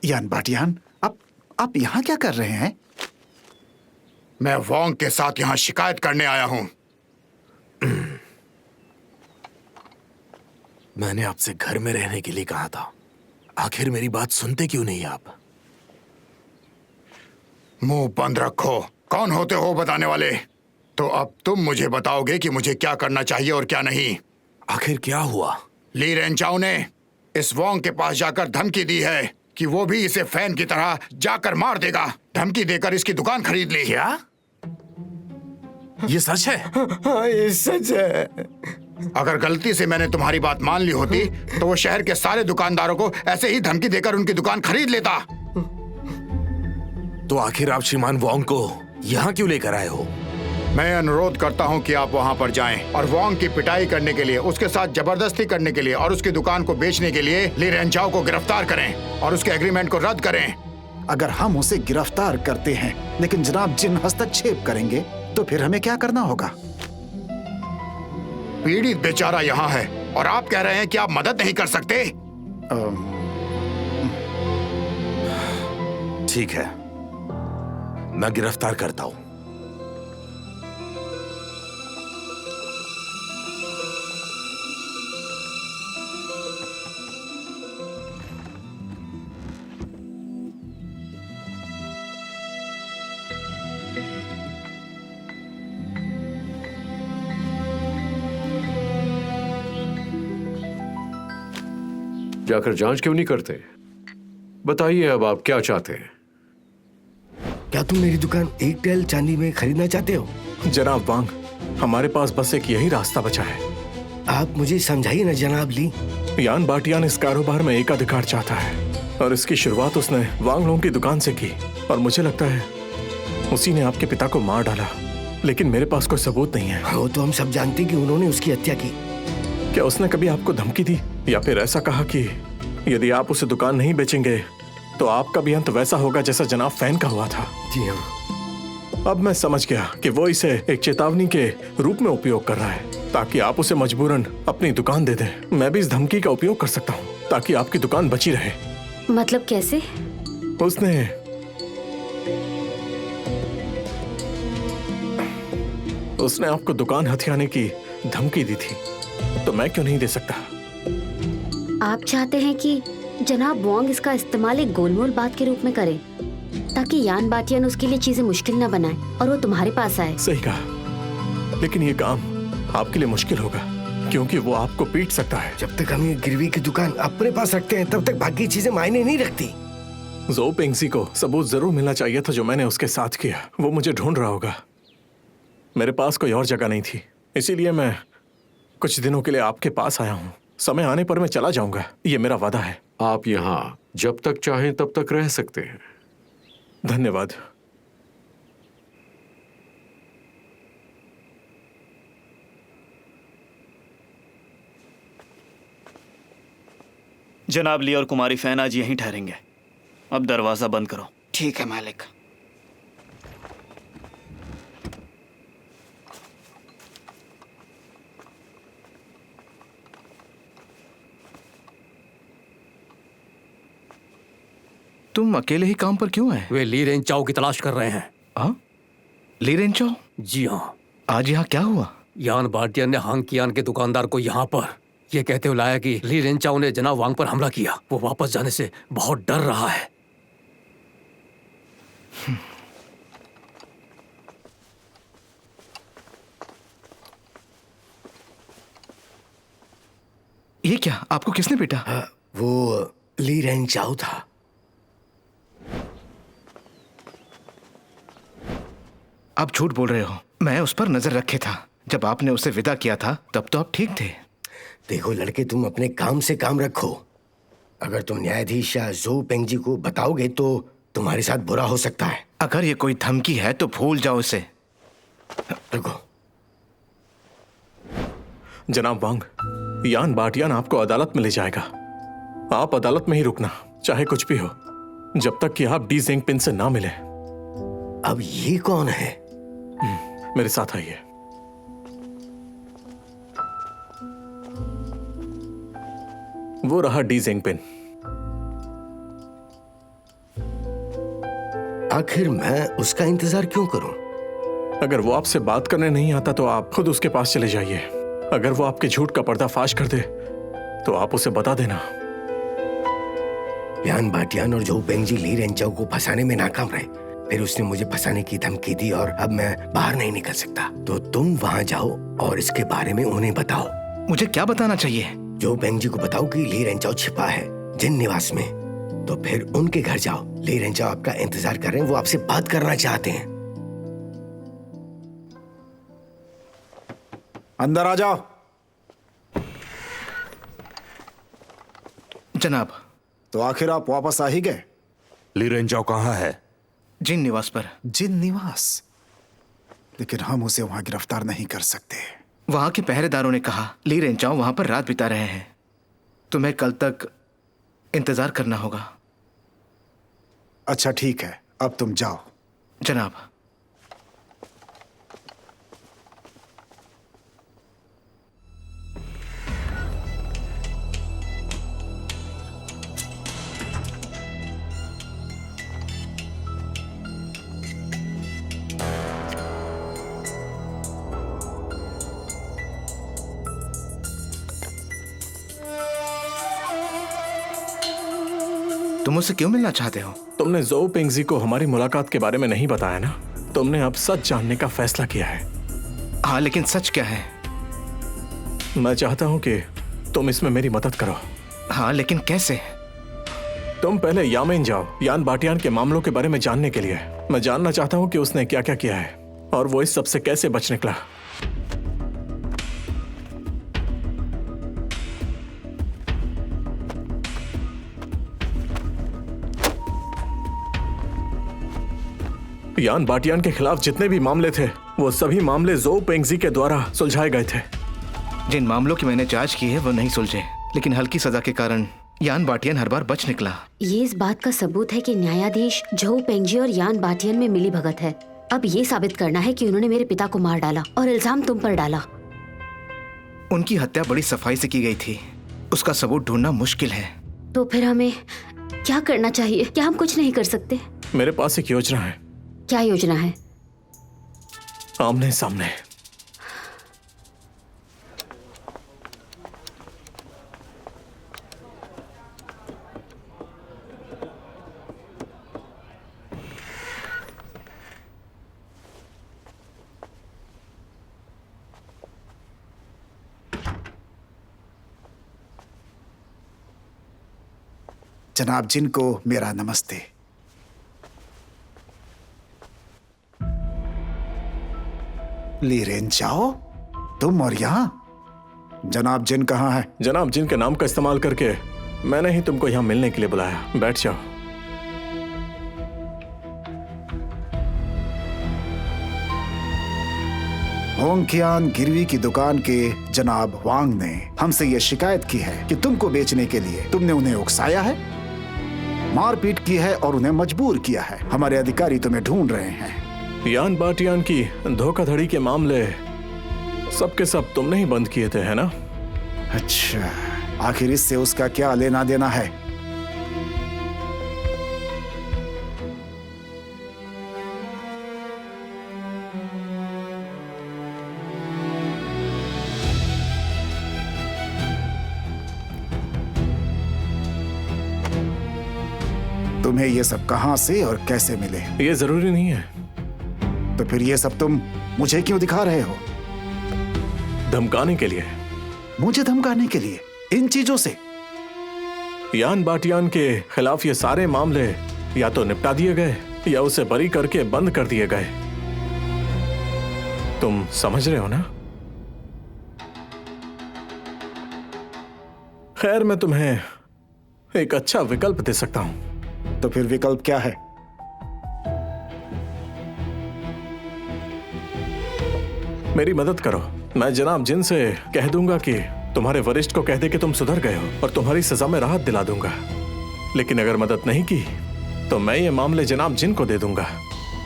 यान भाटियान, आप यहाँ क्या कर रहे हैं? मैं वोंग के साथ यहाँ शिकायत करने आया हूँ। मैंने आपसे घर में रहने के लिए कहा था, आखिर मेरी बात सुनते क्यों नहीं आप? मुंह बंद रखो। कौन होते हो बताने वाले? तो अब तुम मुझे बताओगे कि मुझे क्या करना चाहिए और क्या नहीं। आखिर क्या हुआ? ली रेंचाओ ने इस वोंग के पास जाकर धमकी दी है कि वो भी इसे फैन की तरह जाकर मार देगा। धमकी देकर इसकी दुकान खरीद ली। क्या ये सच है? हाँ, ये सच है। अगर गलती से मैंने तुम्हारी बात मान ली होती तो वो शहर के सारे दुकानदारों को ऐसे ही धमकी देकर उनकी दुकान खरीद लेता। तो आखिर आप श्रीमान वोंग को यहाँ क्यों लेकर आए हो? मैं अनुरोध करता हूँ कि आप वहाँ पर जाएं और वोंग की पिटाई करने के लिए, उसके साथ जबरदस्ती करने के लिए और उसकी दुकान को बेचने के लिए ली रेंचाओ को गिरफ्तार करें और उसके एग्रीमेंट को रद्द करें। अगर हम उसे गिरफ्तार करते हैं लेकिन जनाब जिन हस्तक्षेप करेंगे तो फिर हमें क्या करना होगा? पीड़ित बेचारा यहाँ है और आप कह रहे हैं कि आप मदद नहीं कर सकते। ठीक है, मैं गिरफ्तार करता हूँ। जाकर जांच क्यों नहीं करते? बताइए अब आप क्या चाहते हैं? क्या तुम मेरी दुकान एक टेल चांदी में खरीदना चाहते हो? जनाब वांग, हमारे पास बस एक यही रास्ता बचा है। आप मुझे समझाइए ना जनाब ली। यान बाटियान इस कारोबार में एकाधिकार चाहता है और इसकी शुरुआत उसने वांग लोंग की दुकान से की और मुझे लगता है उसी ने आपके पिता को मार डाला, लेकिन मेरे पास कोई सबूत नहीं है। वो तो हम सब जानते हैं कि उन्होंने उसकी हत्या की। क्या उसने कभी आपको धमकी दी या फिर ऐसा कहा कि यदि आप उसे दुकान नहीं बेचेंगे तो आपका भी अंत वैसा होगा जैसा जनाब फैन का हुआ था? जी हाँ। अब मैं समझ गया कि वो इसे एक चेतावनी के रूप में उपयोग कर रहा है ताकि आप उसे मजबूरन अपनी दुकान दे दें। मैं भी इस धमकी का उपयोग कर सकता हूँ ताकि आपकी दुकान बची रहे। मतलब कैसे? उसने आपको दुकान हथियाने की धमकी दी थी, तो मैं क्यों नहीं दे सकता? आप चाहते हैं कि जनाब वोंग इसका इस्तेमाल एक गोलमोल बात के रूप में करे ताकि यान बाटियान उसके लिए चीजें मुश्किल न बनाए और वो तुम्हारे पास आए। सही कहा, लेकिन ये काम आपके लिए मुश्किल होगा क्योंकि वो आपको पीट सकता है। जब तक हम ये गिरवी की दुकान अपने पास रखते हैं तब तक बाकी चीजें मायने नहीं रखती। ज़ो पेंगजी को सबूत जरूर मिलना चाहिए था जो मैंने उसके साथ किया। वो मुझे ढूंढ रहा होगा। मेरे पास कोई और जगह नहीं थी, इसीलिए मैं कुछ दिनों के लिए आपके पास आया हूँ। समय आने पर मैं चला जाऊंगा, ये मेरा वादा है। आप यहाँ जब तक चाहें तब तक रह सकते हैं। धन्यवाद। जनाब ली और कुमारी फैन आज यहीं ठहरेंगे। अब दरवाजा बंद करो। ठीक है मालिक। तुम अकेले ही काम पर क्यों आए? वे ली रेंचाओ की तलाश कर रहे हैं। हाँ? ली रेंचाओ? जी हाँ। आज यहाँ क्या हुआ? यान बाटियान ने हांग कियान के दुकानदार को यहाँ पर ये कहते हुए लाया कि ली रेंचाओ ने जनाब वांग पर हमला किया। वो वापस जाने से बहुत डर रहा है। ये क्या? आपको किसने पीटा? वो ली रेंचाओ था। आप झूठ बोल रहे हो। मैं उस पर नजर रखे था। जब आपने उसे विदा किया था तब तो आप ठीक थे। देखो लड़के, तुम अपने काम से काम रखो। अगर तुम न्यायाधीश या ज़ो पेंगजी को बताओगे तो तुम्हारे साथ बुरा हो सकता है। अगर ये कोई धमकी है तो भूल जाओ इसे। देखो जनाब वांग, यान बाटियान आपको अदालत में ले जाएगा। आप अदालत में ही रुकना, चाहे कुछ भी हो, जब तक कि आप डी जेंगपिन से ना मिले। अब ये कौन है? मेरे साथ आइए। वो रहा डी जेंगपिन। आखिर मैं उसका इंतजार क्यों करूं? अगर वो आपसे बात करने नहीं आता तो आप खुद उसके पास चले जाइए। अगर वो आपके झूठ का पर्दाफाश कर दे तो आप उसे बता देना। यान भाटियान और जो पेंगजी ली रेंचाओ को फंसाने में नाकाम रहे, फिर उसने मुझे फंसाने की धमकी दी और अब मैं बाहर नहीं निकल सकता। तो तुम वहां जाओ और इसके बारे में उन्हें बताओ। मुझे क्या बताना चाहिए? जो पेंगजी को बताओ कि ली रेंचाओ छिपा है जिन निवास में। तो फिर उनके घर जाओ। ली रेंचाओ आपका इंतजार कर रहे हैं, वो आपसे बात करना चाहते हैं। अंदर आ जाओ। जनाब। तो आखिर आप वापस आ ही गए? ली रेंचाओ कहाँ है? जिन निवास पर। जिन निवास? लेकिन हम उसे वहां गिरफ्तार नहीं कर सकते। वहां के पहरेदारों ने कहा ली रेंचाओ वहां पर रात बिता रहे हैं। तुम्हें कल तक इंतजार करना होगा। अच्छा ठीक है, अब तुम जाओ। जनाब। तुम मुझसे क्यों मिलना चाहते हो? तुमने जो पेंगजी को हमारी मुलाकात के बारे में नहीं बताया ना। तुमने अब सच जानने का फैसला किया है। हाँ, लेकिन सच क्या है? मैं चाहता हूं कि तुम इसमें मेरी मदद करो। हाँ, लेकिन कैसे? तुम पहले यामेन जाओ यान भाटियान के मामलों के बारे में जानने के लिए। मैं जानना चाहता हूं कि उसने क्या क्या किया है और वो इस सब से कैसे बच निकला। यान भाटियान के खिलाफ जितने भी मामले थे वो सभी मामले जो पेंगजी के द्वारा सुलझाए गए थे। जिन मामलों की मैंने जांच की है वो नहीं सुलझे, लेकिन हल्की सजा के कारण यान भाटियान हर बार बच निकला। ये इस बात का सबूत है कि न्यायाधीश झोउ पेंगजी और यान भाटियान में मिली भगत है। अब ये साबित करना है कि उन्होंने मेरे पिता को मार डाला और इल्जाम तुम पर डाला। उनकी हत्या बड़ी सफाई से की गई थी, उसका सबूत ढूंढना मुश्किल है। तो फिर हमें क्या करना चाहिए? क्या हम कुछ नहीं कर सकते? मेरे पास एक योजना है। क्या योजना है? आमने सामने। जनाब जिन को मेरा नमस्ते। ली रेंचाओ, तुम और यहाँ? जनाब जिन कहाँ है? जनाब जिन के नाम का इस्तेमाल करके मैंने ही तुमको यहाँ मिलने के लिए बुलाया। बैठ जाओ। होंगकियान गिरवी की दुकान के जनाब वांग ने हमसे ये शिकायत की है कि तुमको बेचने के लिए तुमने उन्हें उकसाया है, मारपीट की है और उन्हें मजबूर किया है। हमारे अधिकारी तुम्हें ढूंढ रहे हैं। यान भाटियान की धोखाधड़ी के मामले सबके सब तुमने ही बंद किए थे, है ना? अच्छा, आखिर इससे उसका क्या लेना देना है? तुम्हें ये सब कहां से और कैसे मिले? ये जरूरी नहीं है। तो फिर ये सब तुम मुझे क्यों दिखा रहे हो? धमकाने के लिए। मुझे धमकाने के लिए? इन चीजों से? यान भाटियान के खिलाफ ये सारे मामले या तो निपटा दिए गए या उसे बरी करके बंद कर दिए गए। तुम समझ रहे हो ना? खैर, मैं तुम्हें एक अच्छा विकल्प दे सकता हूं। तो फिर विकल्प क्या है? मेरी मदद करो। मैं जनाब जिन से कह दूंगा कि तुम्हारे वरिष्ठ को कह दे कि तुम सुधर गए हो और तुम्हारी सजा में राहत दिला दूंगा। लेकिन अगर मदद नहीं की तो मैं ये मामले जनाब जिन को दे दूंगा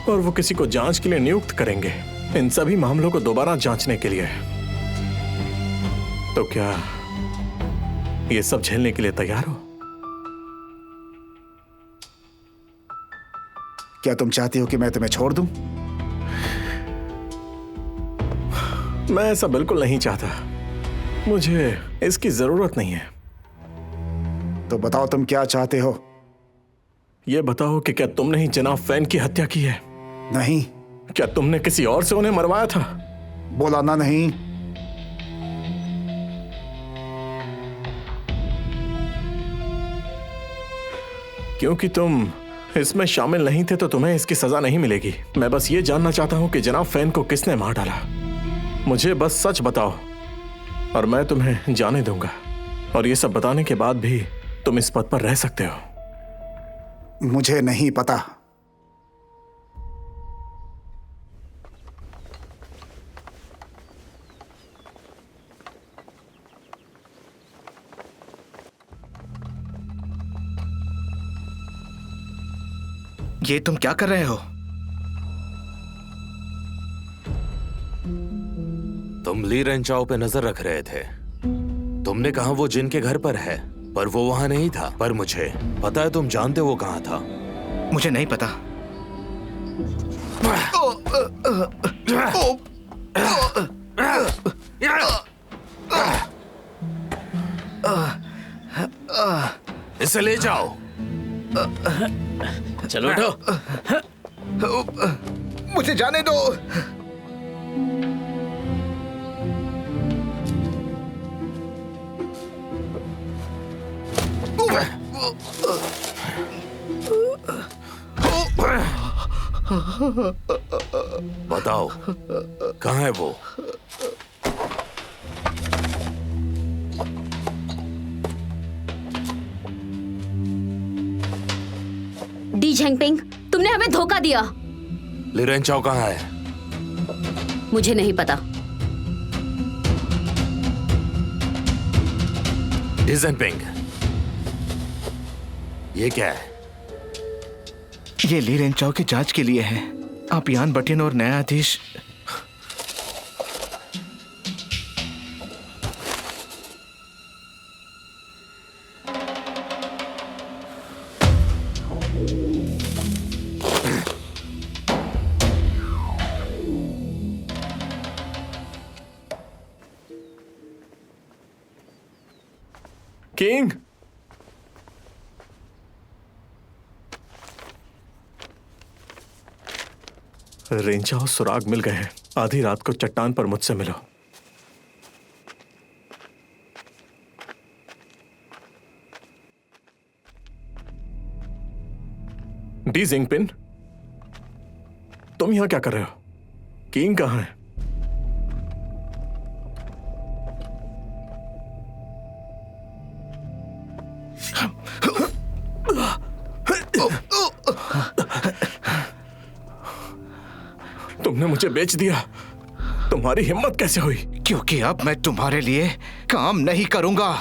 और वो किसी को जांच के लिए नियुक्त करेंगे, इन सभी मामलों को दोबारा जांचने के लिए। तो क्या ये सब झेलने के लिए तैयार हो? क्या तुम चाहती हो कि मैं तुम्हें छोड़ दूं? मैं ऐसा बिल्कुल नहीं चाहता। मुझे इसकी जरूरत नहीं है। तो बताओ तुम क्या चाहते हो? ये बताओ कि क्या तुमने ही जनाब फैन की हत्या की है? नहीं। क्या तुमने किसी और से उन्हें मरवाया था? बोला ना नहीं। क्योंकि तुम इसमें शामिल नहीं थे तो तुम्हें इसकी सजा नहीं मिलेगी। मैं बस ये जानना चाहता हूं कि जनाब फैन को किसने मार डाला। मुझे बस सच बताओ और मैं तुम्हें जाने दूंगा। और ये सब बताने के बाद भी तुम इस पद पर रह सकते हो। मुझे नहीं पता। ये तुम क्या कर रहे हो? तुम ली रेंचाओ पे नजर रख रहे थे। तुमने कहा वो जिन के घर पर है, पर वो वहां नहीं था। पर मुझे पता है, तुम जानते वो कहां था। मुझे नहीं पता। इसे ले जाओ। चलो उठो। मुझे जाने दो। बताओ कहाँ है वो? डी झेंगपिंग, तुमने हमें धोखा दिया। ली रेंचाओ कहाँ है? मुझे नहीं पता। डी झेंगपिंग, ये क्या है? ये ली रेंचाओ की जांच के लिए है। आप यान बटिन और न्यायाधीश किंग, रेंचाओ सुराग मिल गए हैं। आधी रात को चट्टान पर मुझसे मिलो। डी जिंगपिन, तुम यहां क्या कर रहे हो? किंग कहां है? तुमने मुझे बेच दिया। तुम्हारी हिम्मत कैसे हुई? क्योंकि अब मैं तुम्हारे लिए काम नहीं करूंगा।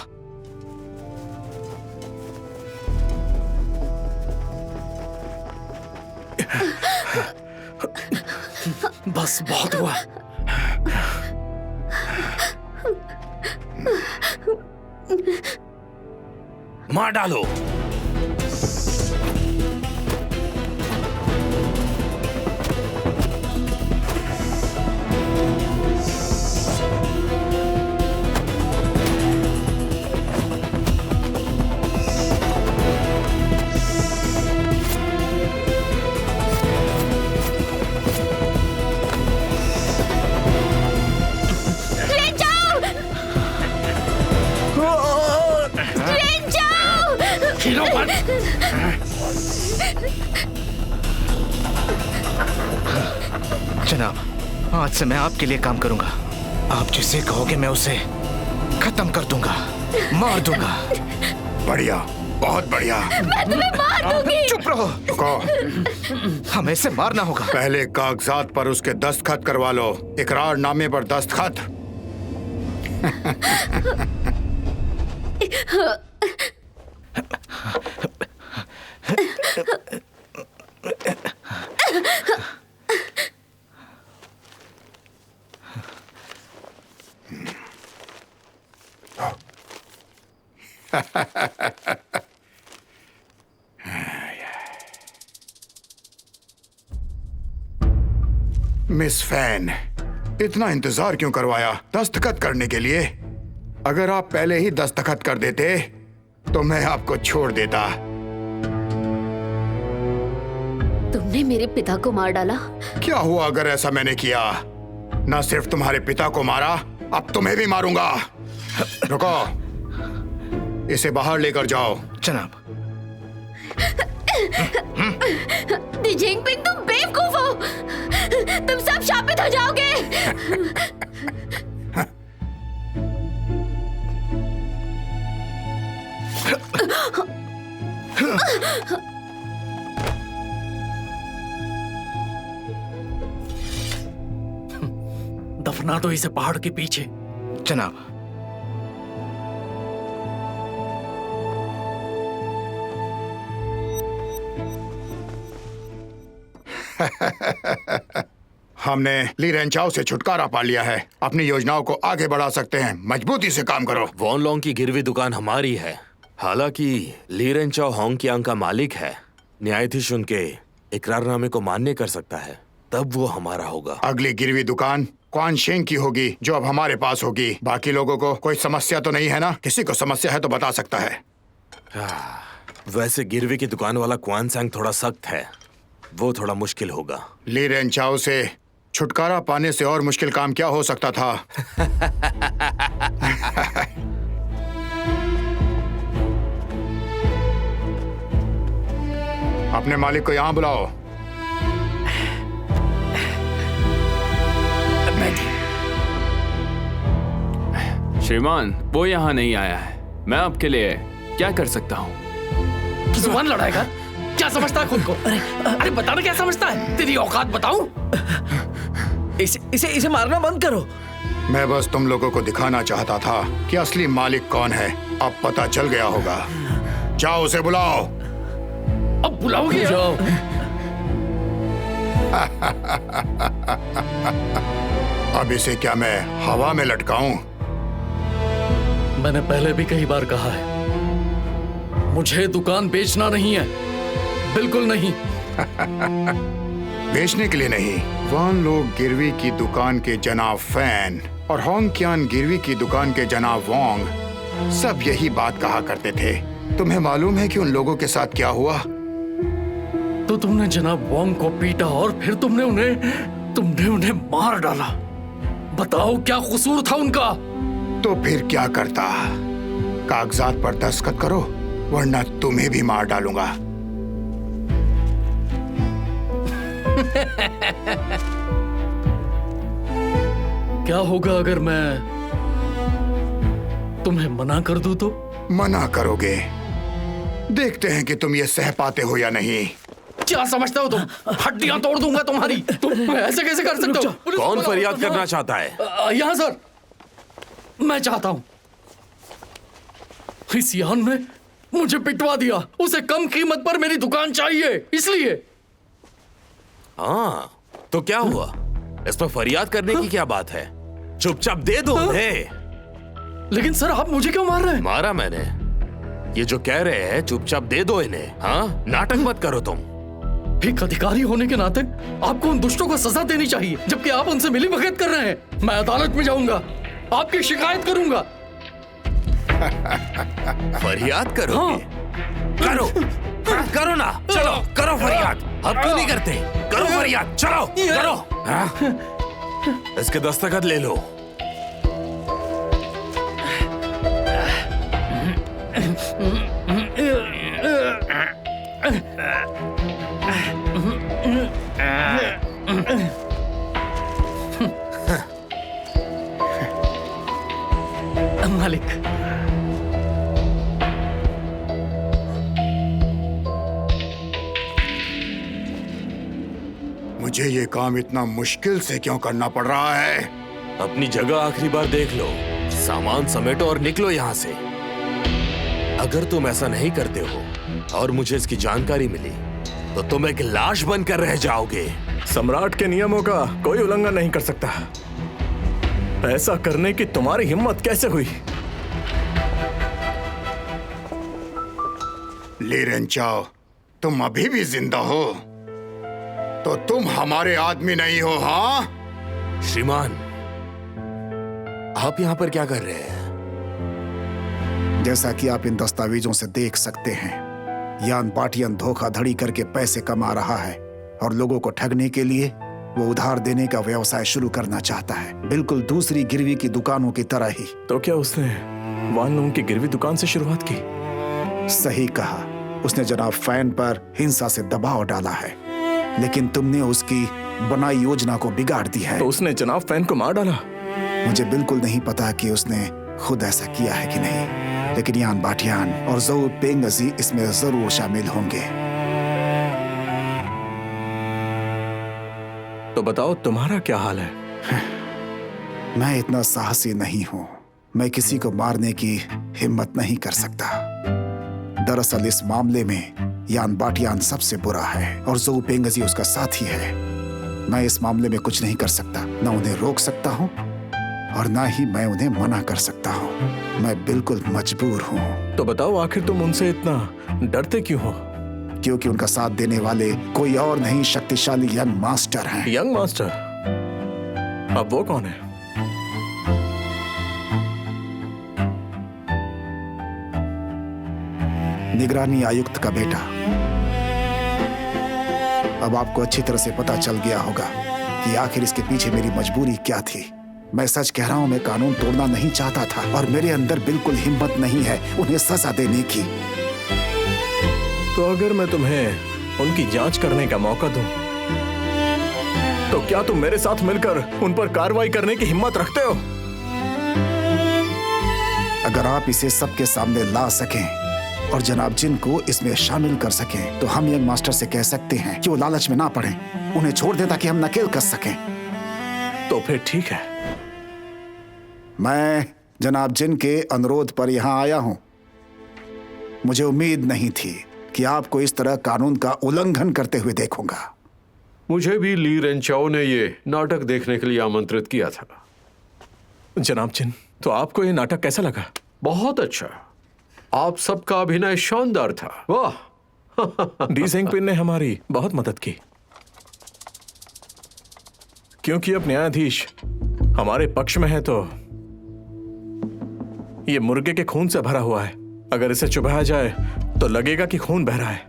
बस बहुत हुआ। मार डालो। जनाब, आज से मैं आपके लिए काम करूंगा। आप जिसे कहोगे मैं उसे खत्म कर दूंगा, मार दूंगा। बढ़िया, बहुत बढ़िया। मैं तुम्हें मार दूंगी। चुप रहो। रुको। हमें इसे मारना होगा। पहले कागजात पर उसके दस्तखत करवा लो। इकरारनामे पर दस्तखत। मिस फैन, इतना इंतजार क्यों करवाया दस्तखत करने के लिए? अगर आप पहले ही दस्तखत कर देते तो मैं आपको छोड़ देता। तुमने मेरे पिता को मार डाला। क्या हुआ अगर ऐसा मैंने किया? न सिर्फ तुम्हारे पिता को मारा, अब तुम्हें भी मारूंगा। रुको, इसे बाहर लेकर जाओ। जनाब। दी जिंगपिंग, तुम बेवकूफ हो। तुम सब शापित हो जाओगे। दफना दो इसे पहाड़ के पीछे। जनाब। हमने ली रेंचाओ से छुटकारा पा लिया है। अपनी योजनाओं को आगे बढ़ा सकते हैं। मजबूती से काम करो। वॉन लॉन्ग की गिरवी दुकान हमारी है। हालांकि ली रेंचाओ होंगक्यांग का मालिक है। न्यायाधीश उनके इकरारनामे को मान्य कर सकता है, तब वो हमारा होगा। अगली गिरवी दुकान क्वान शेंग की होगी, जो अब हमारे पास होगी। बाकी लोगों को कोई समस्या तो नहीं है ना? किसी को समस्या है तो बता सकता है। वैसे गिरवी की दुकान वाला क्वान सैंग थोड़ा सख्त है, वो थोड़ा मुश्किल होगा। ली रेंचाओ से छुटकारा पाने से और मुश्किल काम क्या हो सकता था? अपने मालिक को यहाँ बुलाओ। श्रीमान, वो यहाँ नहीं आया है। मैं आपके लिए क्या कर सकता हूँ? जुबान लड़ाएगा? क्या समझता है खुद को? अरे बता ना, क्या समझता है? तेरी औकात बताऊं? इसे मारना बंद करो। मैं बस तुम लोगों को दिखाना चाहता था कि असली मालिक कौन है। अब पता चल गया होगा। जाओ उसे बुलाओ। अब बुलाओगे? जाओ। अब इसे क्या मैं हवा में लटकाऊं? मैंने पहले भी कई बार कहा है, मुझे दुकान बेचना नहीं है, बिल्कुल नहीं। बेचने के लिए नहीं। वॉन लोग गिरवी की दुकान के जनाब फैन और होंगक्यांग गिरवी की दुकान के जनाब वोंग सब यही बात कहा करते थे। तुम्हें मालूम है कि उन लोगों के साथ क्या हुआ? तो तुमने जनाब वोंग को पीटा और फिर तुमने उन्हें मार डाला। बताओ क्या कसूर था उनका? तो फिर क्या करता? कागजात पर दस्तखत करो, वरना तुम्हें भी मार डालूंगा। क्या होगा अगर मैं तुम्हें मना कर दूं तो? मना करोगे? देखते हैं कि तुम ये सह पाते हो या नहीं। क्या समझते हो तुम? हड्डियां तोड़ दूंगा तुम्हारी। तुम ऐसे कैसे कर सकते हो? कौन फरियाद करना चाहता है? यहाँ सर, मैं चाहता हूं। इस यान ने मुझे पिटवा दिया। उसे कम कीमत पर मेरी दुकान चाहिए, इसलिए। हाँ, तो क्या हुआ? इस पर फरियाद करने की क्या बात है? चुपचाप दे दो उन्हें। लेकिन सर, आप मुझे क्यों मार रहे हैं? मारा मैंने। ये जो कह रहे हैं चुपचाप दे दो इन्हें। हाँ, नाटक मत करो तुम। एक अधिकारी होने के नाते आपको उन दुष्टों को सजा देनी चाहिए, जबकि आप उनसे मिलीभगत कर रहे हैं। मैं अदालत में जाऊंगा, आपकी शिकायत करूंगा। फरियाद करो? हाँ। करो ना, चलो करो फरियाद। अब क्यों नहीं करते? करो फरियाद, चलो करो। हाँ? इसके दस्तखत ले लो। मालिक, मुझे ये काम इतना मुश्किल से क्यों करना पड़ रहा है? अपनी जगह आखिरी बार देख लो। सामान समेटो और निकलो यहाँ से। अगर तुम ऐसा नहीं करते हो और मुझे इसकी जानकारी मिली तो तुम एक लाश बनकर रह जाओगे। सम्राट के नियमों का कोई उल्लंघन नहीं कर सकता। ऐसा करने की तुम्हारी हिम्मत कैसे हुई? ली रेंचाओ, तुम अभी भी जिंदा हो? तो तुम हमारे आदमी नहीं हो? हाँ श्रीमान, आप यहाँ पर क्या कर रहे हैं? जैसा कि आप इन दस्तावेजों से देख सकते हैं, यान बाटियन धोखाधड़ी करके पैसे कमा रहा है और लोगों को ठगने के लिए वो उधार देने का व्यवसाय शुरू करना चाहता है, बिल्कुल दूसरी गिरवी की दुकानों की तरह ही। तो क्या उसने वान लोंग की गिरवी दुकान से शुरुआत की? सही कहा, उसने जनाब फैन पर हिंसा से दबाव डाला है, लेकिन तुमने उसकी बनाई योजना को बिगाड़ दी है। तो उसने जनाब फैन को मार डाला? मुझे बिल्कुल नहीं पता कि उसने खुद ऐसा किया है कि नहीं, लेकिन यान बाटियान और ज़ोउ पेंगजी इसमें जरूर शामिल होंगे। तो बताओ तुम्हारा क्या हाल है? मैं इतना साहसी नहीं हूं, मैं किसी को मारने की हिम्मत नहीं कर सकता। दरअसल इस मामले में यान बाटियान सबसे बुरा है और ज़ोउ पेंगजी उसका साथी है। मैं इस मामले में कुछ नहीं कर सकता, न उन्हें रोक सकता हूं और ना ही मैं उन्हें मना कर सकता हूं। मैं बिल्कुल मजबूर हूं। तो बताओ आखिर तुम उनसे इतना डरते क्यों हो? क्योंकि उनका साथ देने वाले कोई और नहीं, शक्तिशाली यंग मास्टर हैं। Young master? अब वो कौन है? निगरानी आयुक्त का बेटा। अब आपको अच्छी तरह से पता चल गया होगा कि आखिर इसके पीछे मेरी मजबूरी क्या थी। मैं सच कह रहा हूं, मैं कानून तोड़ना नहीं चाहता था और मेरे अंदर बिल्कुल हिम्मत नहीं है उन्हें सजा देने की। तो अगर मैं तुम्हें उनकी जांच करने का मौका दूं, तो क्या तुम मेरे साथ मिलकर उन पर कार्रवाई करने की हिम्मत रखते हो? अगर आप इसे सबके सामने ला सकें और जनाब जिन को इसमें शामिल कर सकें, तो हम यंग मास्टर से कह सकते हैं कि वो लालच में ना पड़े, उन्हें छोड़ दें ताकि हम नकेल कस सकें। तो फिर ठीक है। मैं जनाब जिन के अनुरोध पर यहाँ आया हूँ। मुझे उम्मीद नहीं थी कि आपको इस तरह कानून का उल्लंघन करते हुए देखूंगा। मुझे भी ली रेंचाओ ने ये नाटक देखने के लिए आमंत्रित किया था। जनाब जिन, तो आपको ये नाटक कैसा लगा? बहुत अच्छा। आप सबका अभिनय शानदार था। वाह। डी जिंगपिन ने हमारी बहुत मदद की, क्योंकि अब न्यायाधीश हमारे पक्ष में है तो ये मुर्गे के खून से भरा हुआ है। अगर इसे चुभाया जाए तो लगेगा कि खून बह रहा है।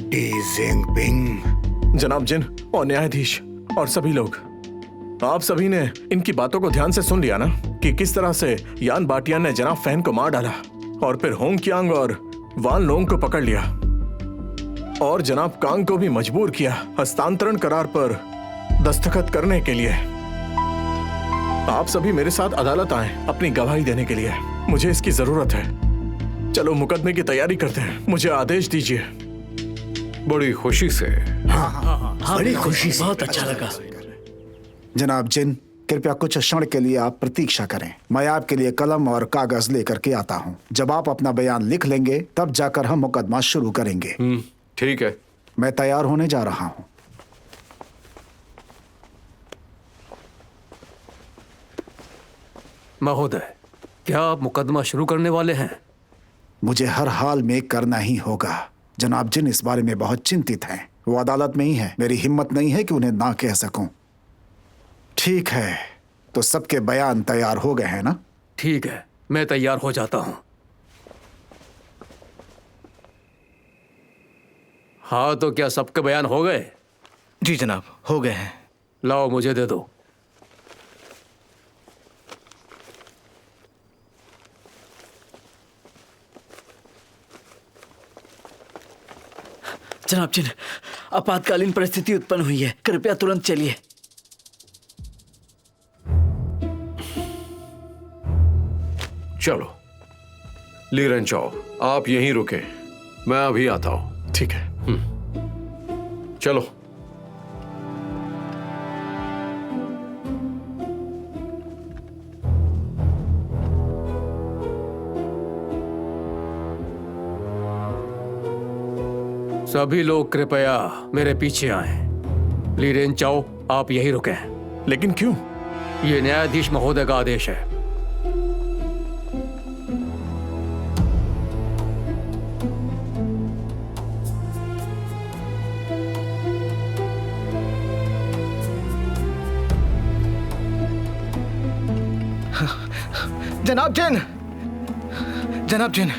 डी जिंगपिंग, जनाब जिन और न्यायाधीश और सभी लोग, आप सभी ने इनकी बातों को ध्यान से सुन लिया ना कि किस तरह से यान बाटियान ने जनाब फैन को मार डाला और फिर होंग क्यांग और वान लोंग को पकड़ लिया और जनाब कांग को भी मजबूर किया हस्तांतरण करार पर दस्तखत करने के लिए। आप सभी मेरे साथ अदालत आए अपनी गवाही देने के लिए। मुझे इसकी जरूरत है। चलो मुकदमे की तैयारी करते हैं। मुझे आदेश दीजिए। बड़ी खुशी से। हाँ, बड़ी खुशी से। बहुत अच्छा लगा। जनाब जिन, कृपया कुछ क्षण के लिए आप प्रतीक्षा करें। मैं आपके लिए कलम और कागज लेकर के आता हूँ। जब आप अपना बयान लिख लेंगे तब जाकर हम मुकदमा शुरू करेंगे। ठीक है। मैं तैयार होने जा रहा हूँ। महोदय, क्या आप मुकदमा शुरू करने वाले हैं? मुझे हर हाल में करना ही होगा। जनाब जिन इस बारे में बहुत चिंतित हैं। वो अदालत में ही है। मेरी हिम्मत नहीं है कि उन्हें ना कह सकूं। ठीक है, तो सबके बयान तैयार हो गए हैं ना? ठीक है, मैं तैयार हो जाता हूं। हाँ, तो क्या सबके बयान हो गए? जी जनाब, हो गए हैं। लाओ, मुझे दे दो। जनाब जिन, आपातकालीन परिस्थिति उत्पन्न हुई है, कृपया तुरंत चलिए। चलो ली रेंचाओ, आप यहीं रुकें, मैं अभी आता हूं। ठीक है। चलो। सभी लोग कृपया मेरे पीछे आएं। ली रेंचाओ, आप यहीं रुकें। लेकिन क्यों? ये न्यायाधीश महोदय का आदेश है। जनाब जिन, जनाब जिन,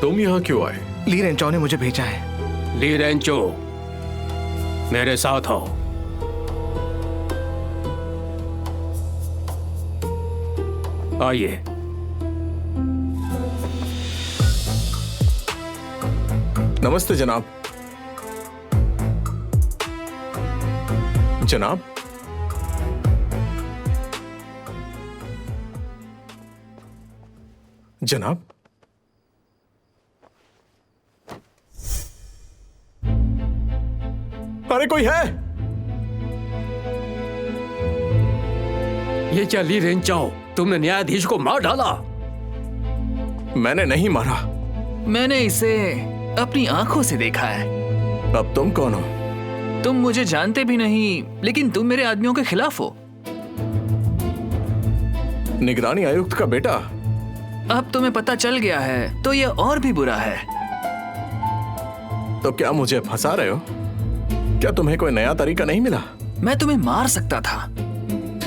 तुम यहाँ क्यों आए? ली रेंचाओ ने मुझे भेजा है। ली रेंचो, मेरे साथ आओ। आइए। नमस्ते जनाब। जनाब, जनाब, अरे कोई है? ये क्या ली रेंचाओ, तुमने न्यायाधीश को मार डाला? मैंने नहीं मारा। मैंने इसे अपनी आंखों से देखा है। अब तुम कौन हो? तुम मुझे जानते भी नहीं, लेकिन तुम मेरे आदमियों के खिलाफ हो। निगरानी आयुक्त का बेटा। अब तुम्हें पता चल गया है तो यह और भी बुरा है। तो क्या मुझे फंसा रहे हो? क्या तुम्हें कोई नया तरीका नहीं मिला? मैं तुम्हें मार सकता था,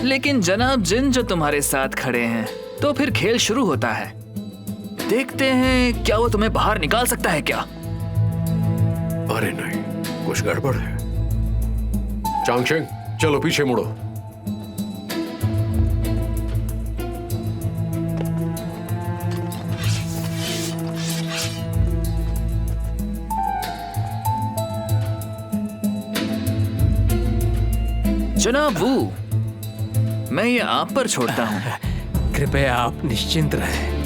लेकिन जनाब जिन जो तुम्हारे साथ खड़े हैं, तो फिर खेल शुरू होता है। देखते हैं क्या वो तुम्हें बाहर निकाल सकता है क्या? अरे नहीं, कुछ गड़बड़ है। चांगशेंग, चलो पीछे मुड़ो। जनाब वो, मैं ये आप पर छोड़ता हूँ। कृपया आप निश्चिंत रहें।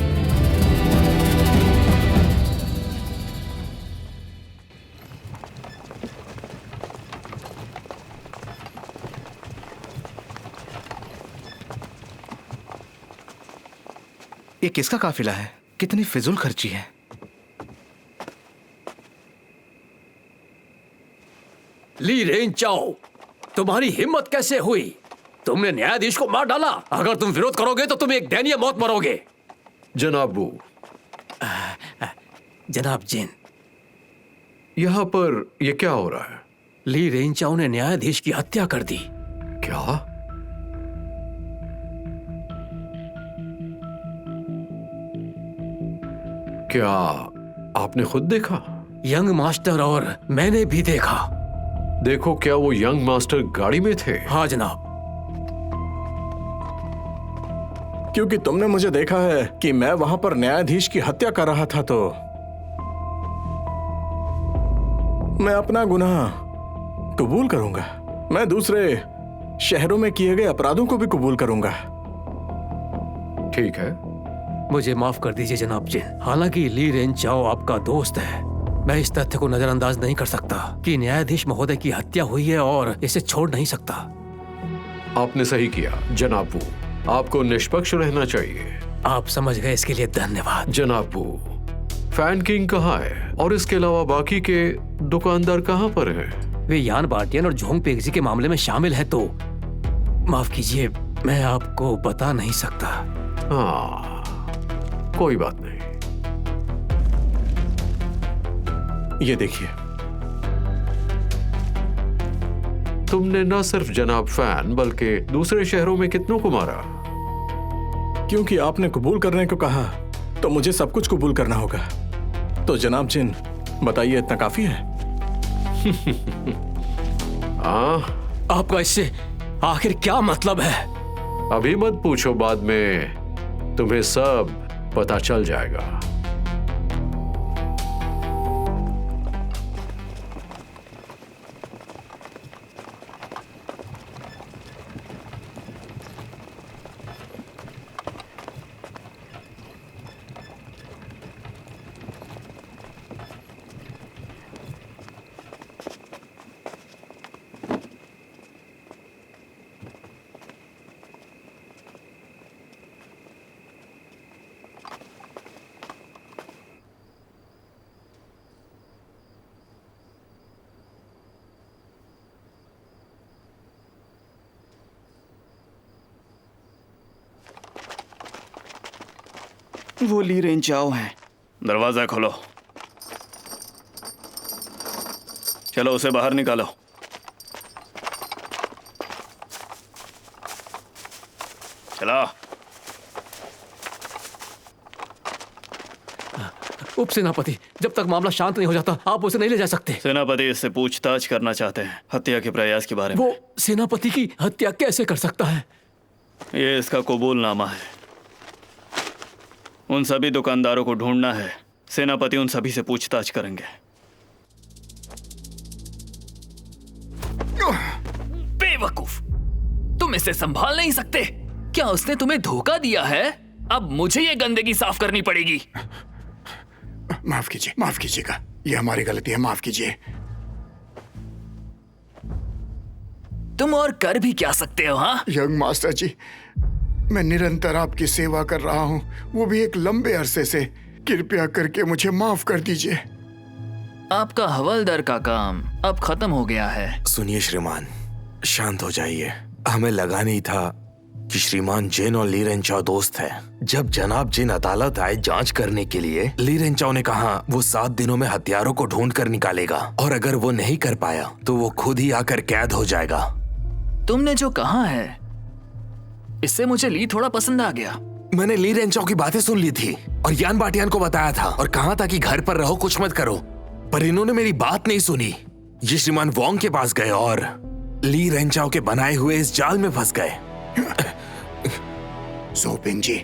ये किसका काफिला है? कितनी फिजूल खर्ची है। ली रेंचाओ, तुम्हारी हिम्मत कैसे हुई? तुमने न्यायाधीश को मार डाला। अगर तुम विरोध करोगे तो तुम एक दयनीय मौत मरोगे। जनाब वो, जनाब जिन, यहाँ पर ये क्या हो रहा है? ली रेंचाओ ने न्यायाधीश की हत्या कर दी। क्या? क्या आपने खुद देखा? यंग मास्टर और मैंने भी देखा। देखो, क्या वो यंग मास्टर गाड़ी में थे? हाँ जनाब। क्योंकि तुमने मुझे देखा है कि मैं वहां पर न्यायाधीश की हत्या कर रहा था, तो मैं अपना गुनाह कबूल करूंगा। मैं दूसरे शहरों में किए गए अपराधों को भी कबूल करूंगा। ठीक है। मुझे माफ कर दीजिए जनाब जिन। हालांकि ली रेंचाओ आपका दोस्त है, मैं इस तथ्य को नजरअंदाज नहीं कर सकता कि न्यायाधीश महोदय की हत्या हुई है और इसे छोड़ नहीं सकता। आपने सही किया जनाब वो, आपको निष्पक्ष रहना चाहिए। आप समझ गए, इसके लिए धन्यवाद। जनाब वो, फैन किंग कहाँ है? और इसके अलावा बाकी के दुकानदार कहाँ पर हैं? वे यान बार्टियन और झोंग पेगजी के मामले में शामिल है, तो माफ कीजिए, मैं आपको बता नहीं सकता। हाँ, कोई बात नहीं। ये देखिए, तुमने न सिर्फ जनाब फैन बल्कि दूसरे शहरों में कितनों को मारा? क्योंकि आपने कबूल करने को कहा तो मुझे सब कुछ कबूल करना होगा। तो जनाब जिन, बताइए, इतना काफी है? आपका इससे आखिर क्या मतलब है? अभी मत पूछो, बाद में तुम्हें सब पता चल जाएगा। वो ली रेंचाओ है। दरवाजा खोलो। चलो, उसे बाहर निकालो। चला। उपसेनापति, जब तक मामला शांत नहीं हो जाता आप उसे नहीं ले जा सकते। सेनापति इससे पूछताछ करना चाहते हैं हत्या के प्रयास के बारे में। वो सेनापति की हत्या कैसे कर सकता है? ये इसका कबूलनामा है। उन सभी दुकानदारों को ढूंढना है। सेनापति उन सभी से पूछताछ करेंगे। बेवकूफ, तुम इसे संभाल नहीं सकते। क्या उसने तुम्हें धोखा दिया है? अब मुझे ये गंदगी साफ करनी पड़ेगी। माफ कीजिएगा, ये हमारी गलती है, माफ कीजिए। तुम और कर भी क्या सकते हो? हाँ यंग मास्टर जी, मैं निरंतर आपकी सेवा कर रहा हूँ, वो भी एक लंबे अरसे से। कृपया करके मुझे माफ कर दीजिए। आपका हवलदार का काम अब खत्म हो गया है। सुनिए श्रीमान, शांत हो जाइए। हमें लगा नहीं था कि श्रीमान जिन और ली रेंचाओ दोस्त है। जब जनाब जिन अदालत आए जांच करने के लिए, ली रेंचाओ ने कहा वो 7 दिनों में हथियारों को ढूंढ कर निकालेगा और अगर वो नहीं कर पाया तो वो खुद ही आकर कैद हो जाएगा। तुमने जो कहा है इससे मुझे ली थोड़ा पसंद आ गया। मैंने ली रेंचाओ की बातें सुन ली थी और यान बाटियान को बताया था और कहा था कि घर पर रहो, कुछ मत करो, पर इन्होंने मेरी बात नहीं सुनी। ये श्रीमान वोंग के पास गए और ली रेंचाओ के बनाए हुए इस जाल में फंस गए। जोपिंग जी,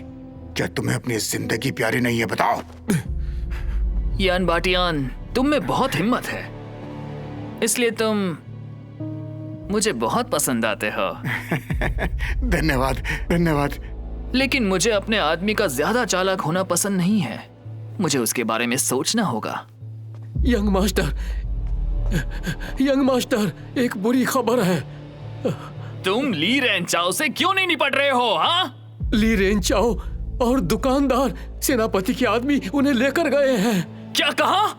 क्या तुम्हें अपनी जिंदगी प्यारी नहीं है? बताओ। यान बाटियान, तुम में बहुत हिम्मत है, इसलिए तुम मुझे बहुत पसंद आते हो। धन्यवाद। लेकिन मुझे अपने आदमी का ज्यादा चालाक होना पसंद नहीं है। मुझे उसके बारे में सोचना होगा। यंग मास्टर, एक बुरी खबर है। तुम ली रेंचाओ से क्यों नहीं निपट रहे हो? हाँ, ली रेंचाओ और दुकानदार सेनापति के आदमी उन्हें लेकर गए हैं। क्या कहा?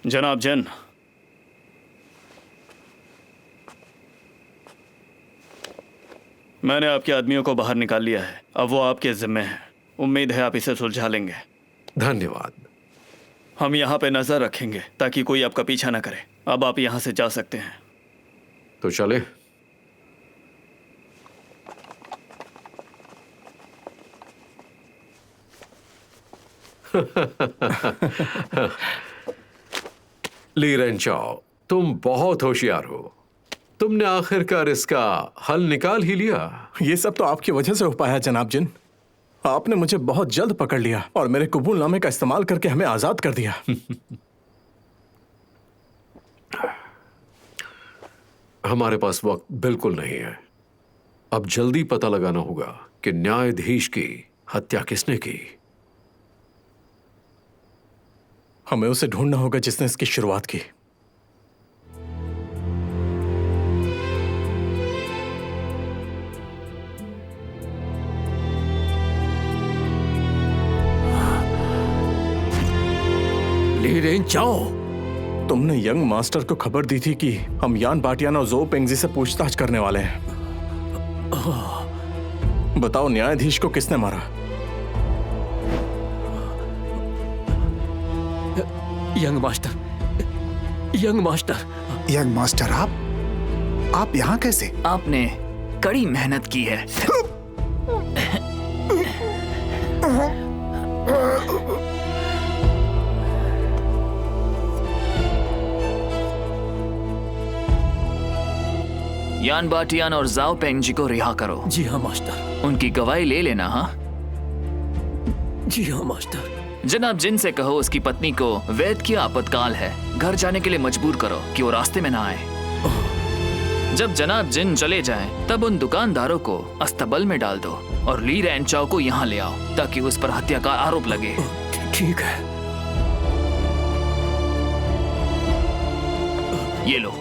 जनाब जिन, मैंने आपके आदमियों को बाहर निकाल लिया है। अब वो आपके जिम्मे है। उम्मीद है आप इसे सुलझा लेंगे। धन्यवाद। हम यहाँ पे नजर रखेंगे ताकि कोई आपका पीछा ना करे। अब आप यहाँ से जा सकते हैं। तो चले। ली रेंचाओ, तुम बहुत होशियार हो। तुमने आखिरकार इसका हल निकाल ही लिया। ये सब तो आपकी वजह से हो पाया जनाब जिन। आपने मुझे बहुत जल्द पकड़ लिया और मेरे कबूलनामे का इस्तेमाल करके हमें आजाद कर दिया। हमारे पास वक्त बिल्कुल नहीं है। अब जल्दी पता लगाना होगा कि न्यायाधीश की हत्या किसने की। हमें उसे ढूंढना होगा जिसने इसकी शुरुआत की। ली रेंचाओ, तुमने यंग मास्टर को खबर दी थी कि हम यान बाटियान और जो पेंगजी से पूछताछ करने वाले हैं। बताओ, न्यायाधीश को किसने मारा? यंग मास्टर, आप यहाँ कैसे? आपने कड़ी मेहनत की है। यान बाटियान और जाओ पेंगजी को रिहा करो। जी हाँ मास्टर। उनकी गवाही ले लेना। हाँ जी हाँ मास्टर। जनाब जिन से कहो उसकी पत्नी को वैद की आपातकाल है, घर जाने के लिए मजबूर करो कि वो रास्ते में ना आए। जब जनाब जिन चले जाएं, तब उन दुकानदारों को अस्तबल में डाल दो और ली रेंचाओ को यहाँ ले आओ ताकि उस पर हत्या का आरोप लगे। ठीक है। ये लो।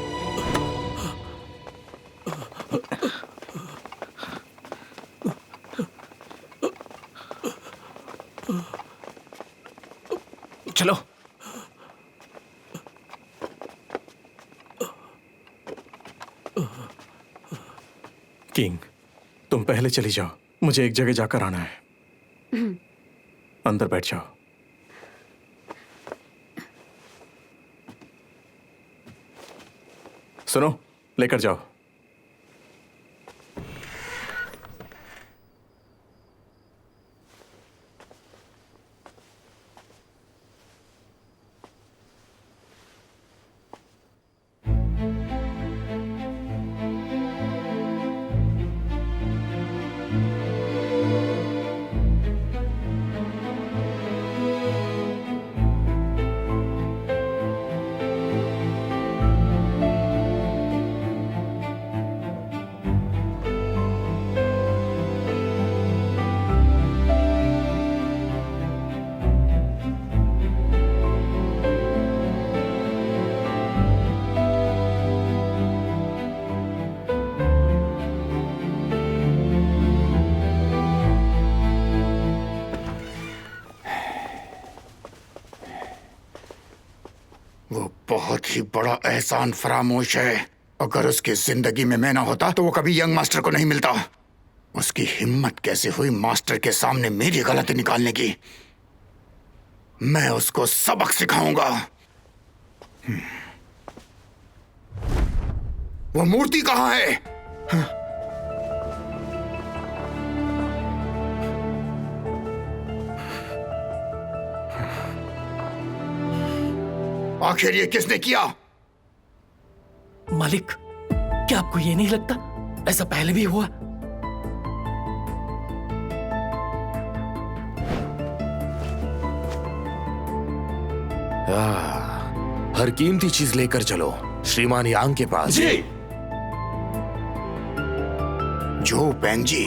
चलो। किंग, तुम पहले चली जाओ, मुझे एक जगह जाकर आना है। अंदर बैठ जाओ। सुनो, लेकर जाओ। वो बहुत ही बड़ा एहसान फरामोश है। अगर उसकी जिंदगी में मैं ना होता तो वो कभी यंग मास्टर को नहीं मिलता। उसकी हिम्मत कैसे हुई मास्टर के सामने मेरी गलती निकालने की। मैं उसको सबक सिखाऊंगा। वो मूर्ति कहाँ है? आखिर ये किसने किया? मालिक, क्या आपको ये नहीं लगता ऐसा पहले भी हुआ? हर कीमती चीज लेकर चलो श्रीमान यांग के पास। जी। जो पेंग जी,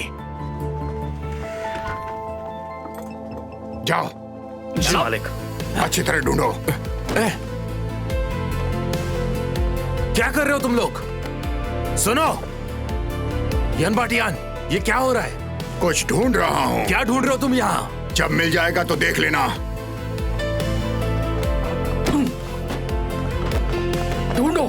जाओ। जी मालिक। अच्छी तरह ढूंढो। क्या कर रहे हो तुम लोग? सुनो यन बाटियान, ये क्या हो रहा है? कुछ ढूंढ रहा हूँ। क्या ढूंढ रहे हो तुम यहाँ? जब मिल जाएगा तो देख लेना। ढूंढो।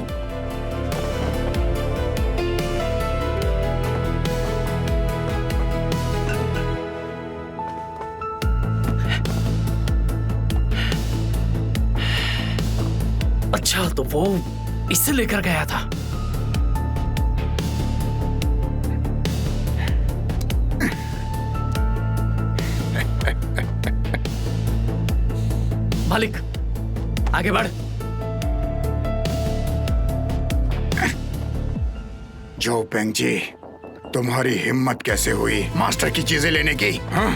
अच्छा, तो वो इससे लेकर गया था। मालिक, आगे बढ़। जो पेंग जी, तुम्हारी हिम्मत कैसे हुई मास्टर की चीजें लेने की? हाँ?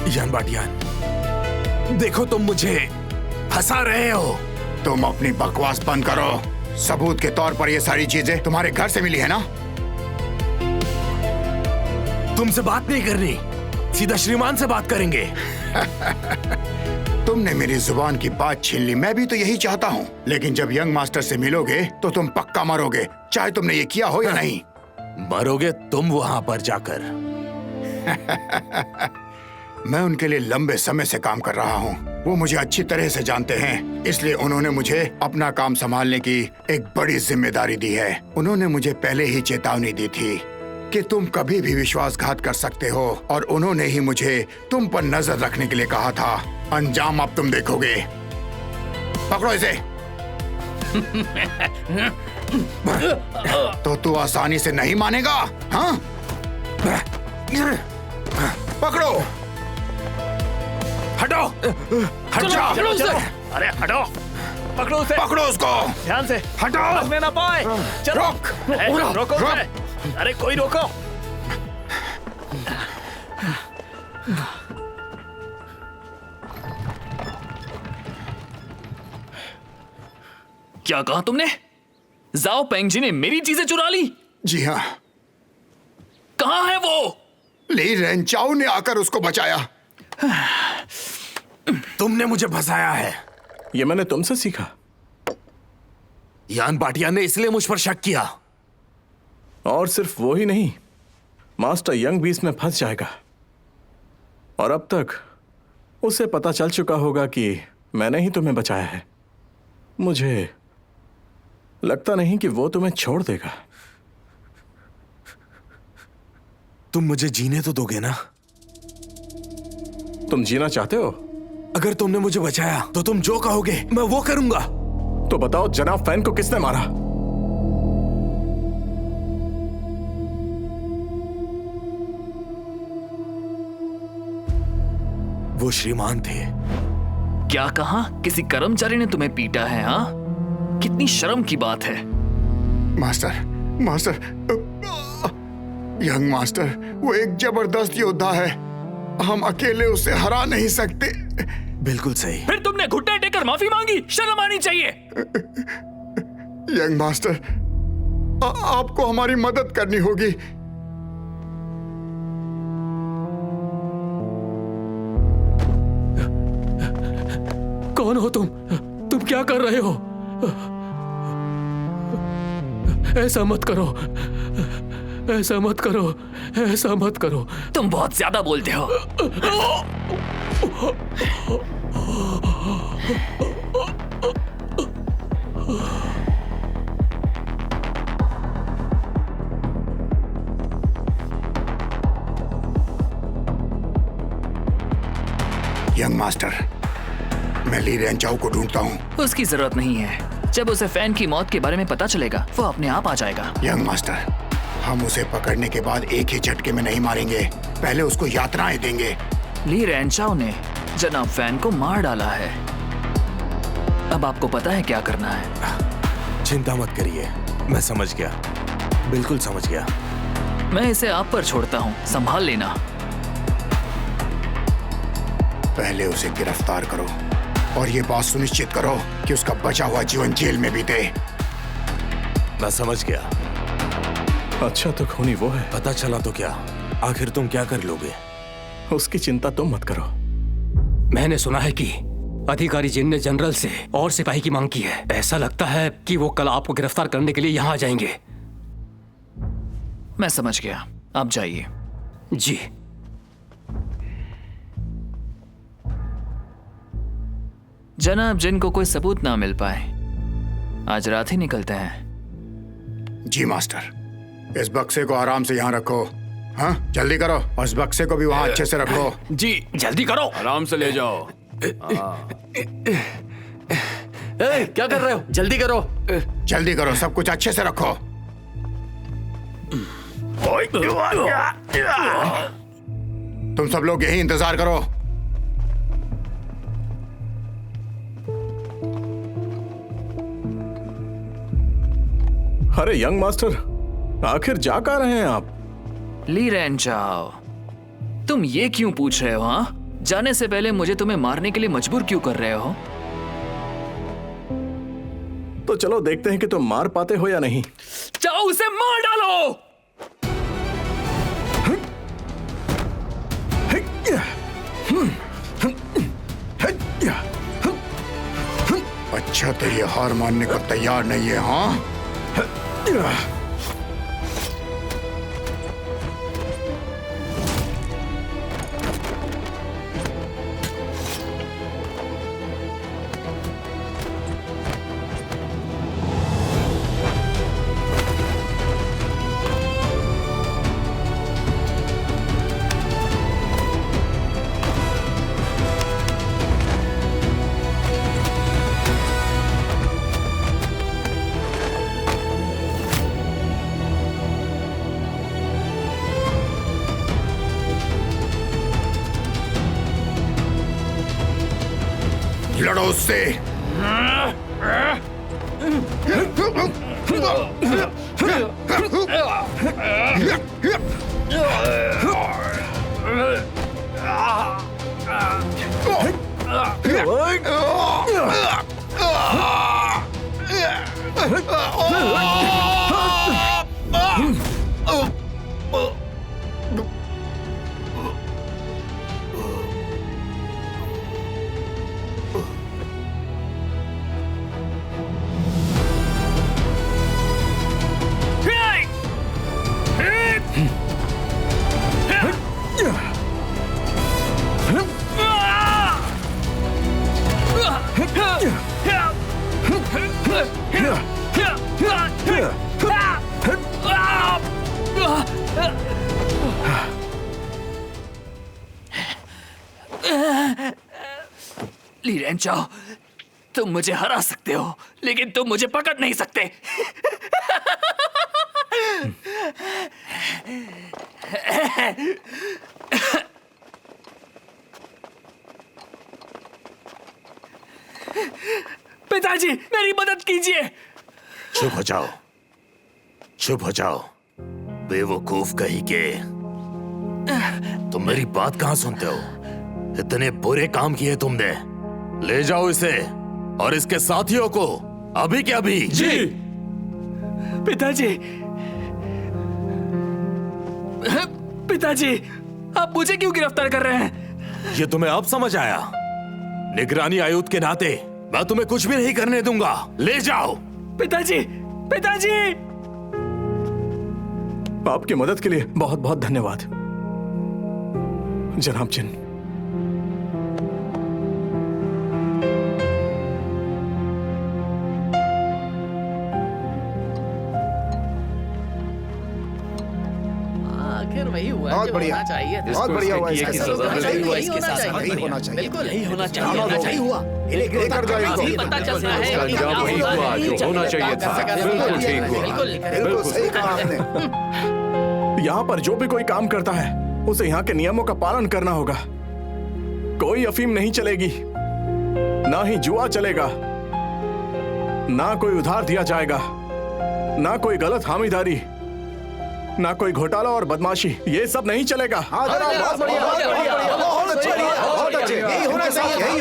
यान बाटियान, देखो तुम मुझे फंसा रहे हो। तुम अपनी बकवास बंद करो। सबूत के तौर पर ये सारी चीजें तुम्हारे घर से मिली है ना? तुमसे बात नहीं करनी, सीधा श्रीमान से बात करेंगे। तुमने मेरी जुबान की बात छीन ली। मैं भी तो यही चाहता हूँ, लेकिन जब यंग मास्टर से मिलोगे तो तुम पक्का मरोगे, चाहे तुमने ये किया हो या नहीं। मरोगे तुम वहां पर जाकर। मैं उनके लिए लंबे समय से काम कर रहा हूँ। वो मुझे अच्छी तरह से जानते हैं, इसलिए उन्होंने मुझे अपना काम संभालने की एक बड़ी जिम्मेदारी दी है। उन्होंने मुझे पहले ही चेतावनी दी थी कि तुम कभी भी विश्वासघात कर सकते हो, और उन्होंने ही मुझे तुम पर नजर रखने के लिए कहा था। अंजाम अब तुम देखोगे। पकड़ो इसे। तो तू आसानी से नहीं मानेगा, हाँ? पकड़ो। हटो, हट जाओ। चलो उसे। अरे हटो, पकड़ो उसे। पकड़ो उसको ध्यान से। हटो। भागने ना पाए। चलो। रोक। रोको उसे। अरे कोई रोको। क्या कहा तुमने? जाओ पेंग जी ने मेरी चीजें चुरा ली? जी हाँ। कहाँ है वो? ली रेंचाओ ने आकर उसको बचाया। तुमने मुझे फंसाया है। ये मैंने तुमसे सीखा। यान बाटिया ने इसलिए मुझ पर शक किया। और सिर्फ वो ही नहीं, मास्टर यंग भी इसमें फंस जाएगा। और अब तक उसे पता चल चुका होगा कि मैंने ही तुम्हें बचाया है। मुझे लगता नहीं कि वो तुम्हें छोड़ देगा। तुम मुझे जीने तो दोगे ना? तुम जीना चाहते हो? अगर तुमने मुझे बचाया तो तुम जो कहोगे मैं वो करूंगा। तो बताओ जनाब फैन को किसने मारा? वो श्रीमान थे। क्या कहा? किसी कर्मचारी ने तुम्हें पीटा है? हाँ, कितनी शर्म की बात है। मास्टर, यंग मास्टर, वो एक जबरदस्त योद्धा है, हम अकेले उसे हरा नहीं सकते। बिल्कुल सही। फिर तुमने घुटने टेकर माफी मांगी, शर्म आनी चाहिए। यंग मास्टर, आपको हमारी मदद करनी होगी। कौन हो तुम? तुम क्या कर रहे हो? ऐसा मत करो, ऐसा मत करो, ऐसा मत करो। तुम बहुत ज्यादा बोलते हो। यंग मास्टर, मैं ली रेंचाओ को ढूंढता हूँ। उसकी जरूरत नहीं है। जब उसे फैन की मौत के बारे में पता चलेगा वो अपने आप आ जाएगा। यंग मास्टर, हम उसे पकड़ने के बाद एक ही झटके में नहीं मारेंगे, पहले उसको यातनाएं देंगे। ली रेंचाओ ने जनाब फैन को मार डाला है। अब आपको पता है क्या करना है। चिंता मत करिए, मैं समझ गया, बिल्कुल समझ गया। मैं इसे आप पर छोड़ता हूँ, संभाल लेना। पहले उसे गिरफ्तार करो और ये बात सुनिश्चित करो कि उसका बचा हुआ जीवन जेल में बीते। मैं समझ गया। अच्छा तो खूनी वो है। पता चला तो क्या? आखिर तुम क्या कर लोगे? उसकी चिंता तुम मत करो। मैंने सुना है कि अधिकारी जिन ने जनरल से और सिपाही की मांग की है। ऐसा लगता है कि वो कल आपको गिरफ्तार करने के लिए यहाँ आ जाएंगे। मैं समझ गया, आप जाइए। जी। जनाब जिनको कोई सबूत ना मिल पाए, आज रात ही निकलते हैं। जी मास्टर, इस बक्से को आराम से यहाँ रखो। हाँ, जल्दी करो, और इस बक्से को भी वहाँ अच्छे से रखो। जी जल्दी करो। आराम से ले जाओ। क्या कर रहे हो? जल्दी करो, जल्दी करो, सब कुछ अच्छे से रखो। तुम सब लोग यही इंतजार करो। अरे यंग मास्टर, आखिर जा कहाँ रहे हैं आप? ली रेंचाओ, तुम ये क्यों पूछ रहे हो? हाँ, जाने से पहले मुझे तुम्हें मारने के लिए मजबूर क्यों कर रहे हो? तो चलो देखते हैं कि तुम मार पाते हो या नहीं। जाओ उसे मार डालो। अच्छा तो ये हार मानने को तैयार नहीं है। हाँ, लड़ो उससे। ली रेंचाओ, तुम मुझे हरा सकते हो लेकिन तुम मुझे पकड़ नहीं सकते। पिताजी मेरी मदद कीजिए। चुप हो जाओ, चुप हो जाओ, बेवकूफ कहीं के। तुम मेरी बात कहां सुनते हो? इतने बुरे काम किए तुमने। ले जाओ इसे और इसके साथियों को अभी के अभी। जी पिताजी। पिताजी आप मुझे क्यों गिरफ्तार कर रहे हैं? ये तुम्हें अब समझ आया? निगरानी आयुक्त के नाते मैं तुम्हें कुछ भी नहीं करने दूंगा। ले जाओ। पिताजी, पिताजी। आपकी मदद के लिए बहुत बहुत धन्यवाद जनाब जिन। आखिर वही हुआ बहुत जो बढ़िया, होना चाहिए था। बहुत बढ़िया हुआ इसके साथ। यही हुआ इसके साथ यही होना चाहिए। बिल्कुल यही होना जाना दो। चाहिए हुआ। लेकर जाओ इनको। पता चल रहा है इसका अंजाम वही हुआ जो होना चाहिए था। बिल्कुल ठीक हुआ। बिल्कुल सही कहा आपने। यहाँ पर जो भी कोई काम करता है उसे यहाँ के नियमों का पालन करना होगा। कोई अफीम नहीं चलेगी, ना ही जुआ चलेगा, ना कोई उधार दिया जाएगा, ना कोई गलत हामीदारी, ना कोई घोटाला और बदमाशी, ये सब नहीं चलेगा। हाँ जनाब, बहुत बढ़िया, बहुत बढ़िया, बहुत अच्छे, बहुत अच्छे। यही होना चाहिए, यही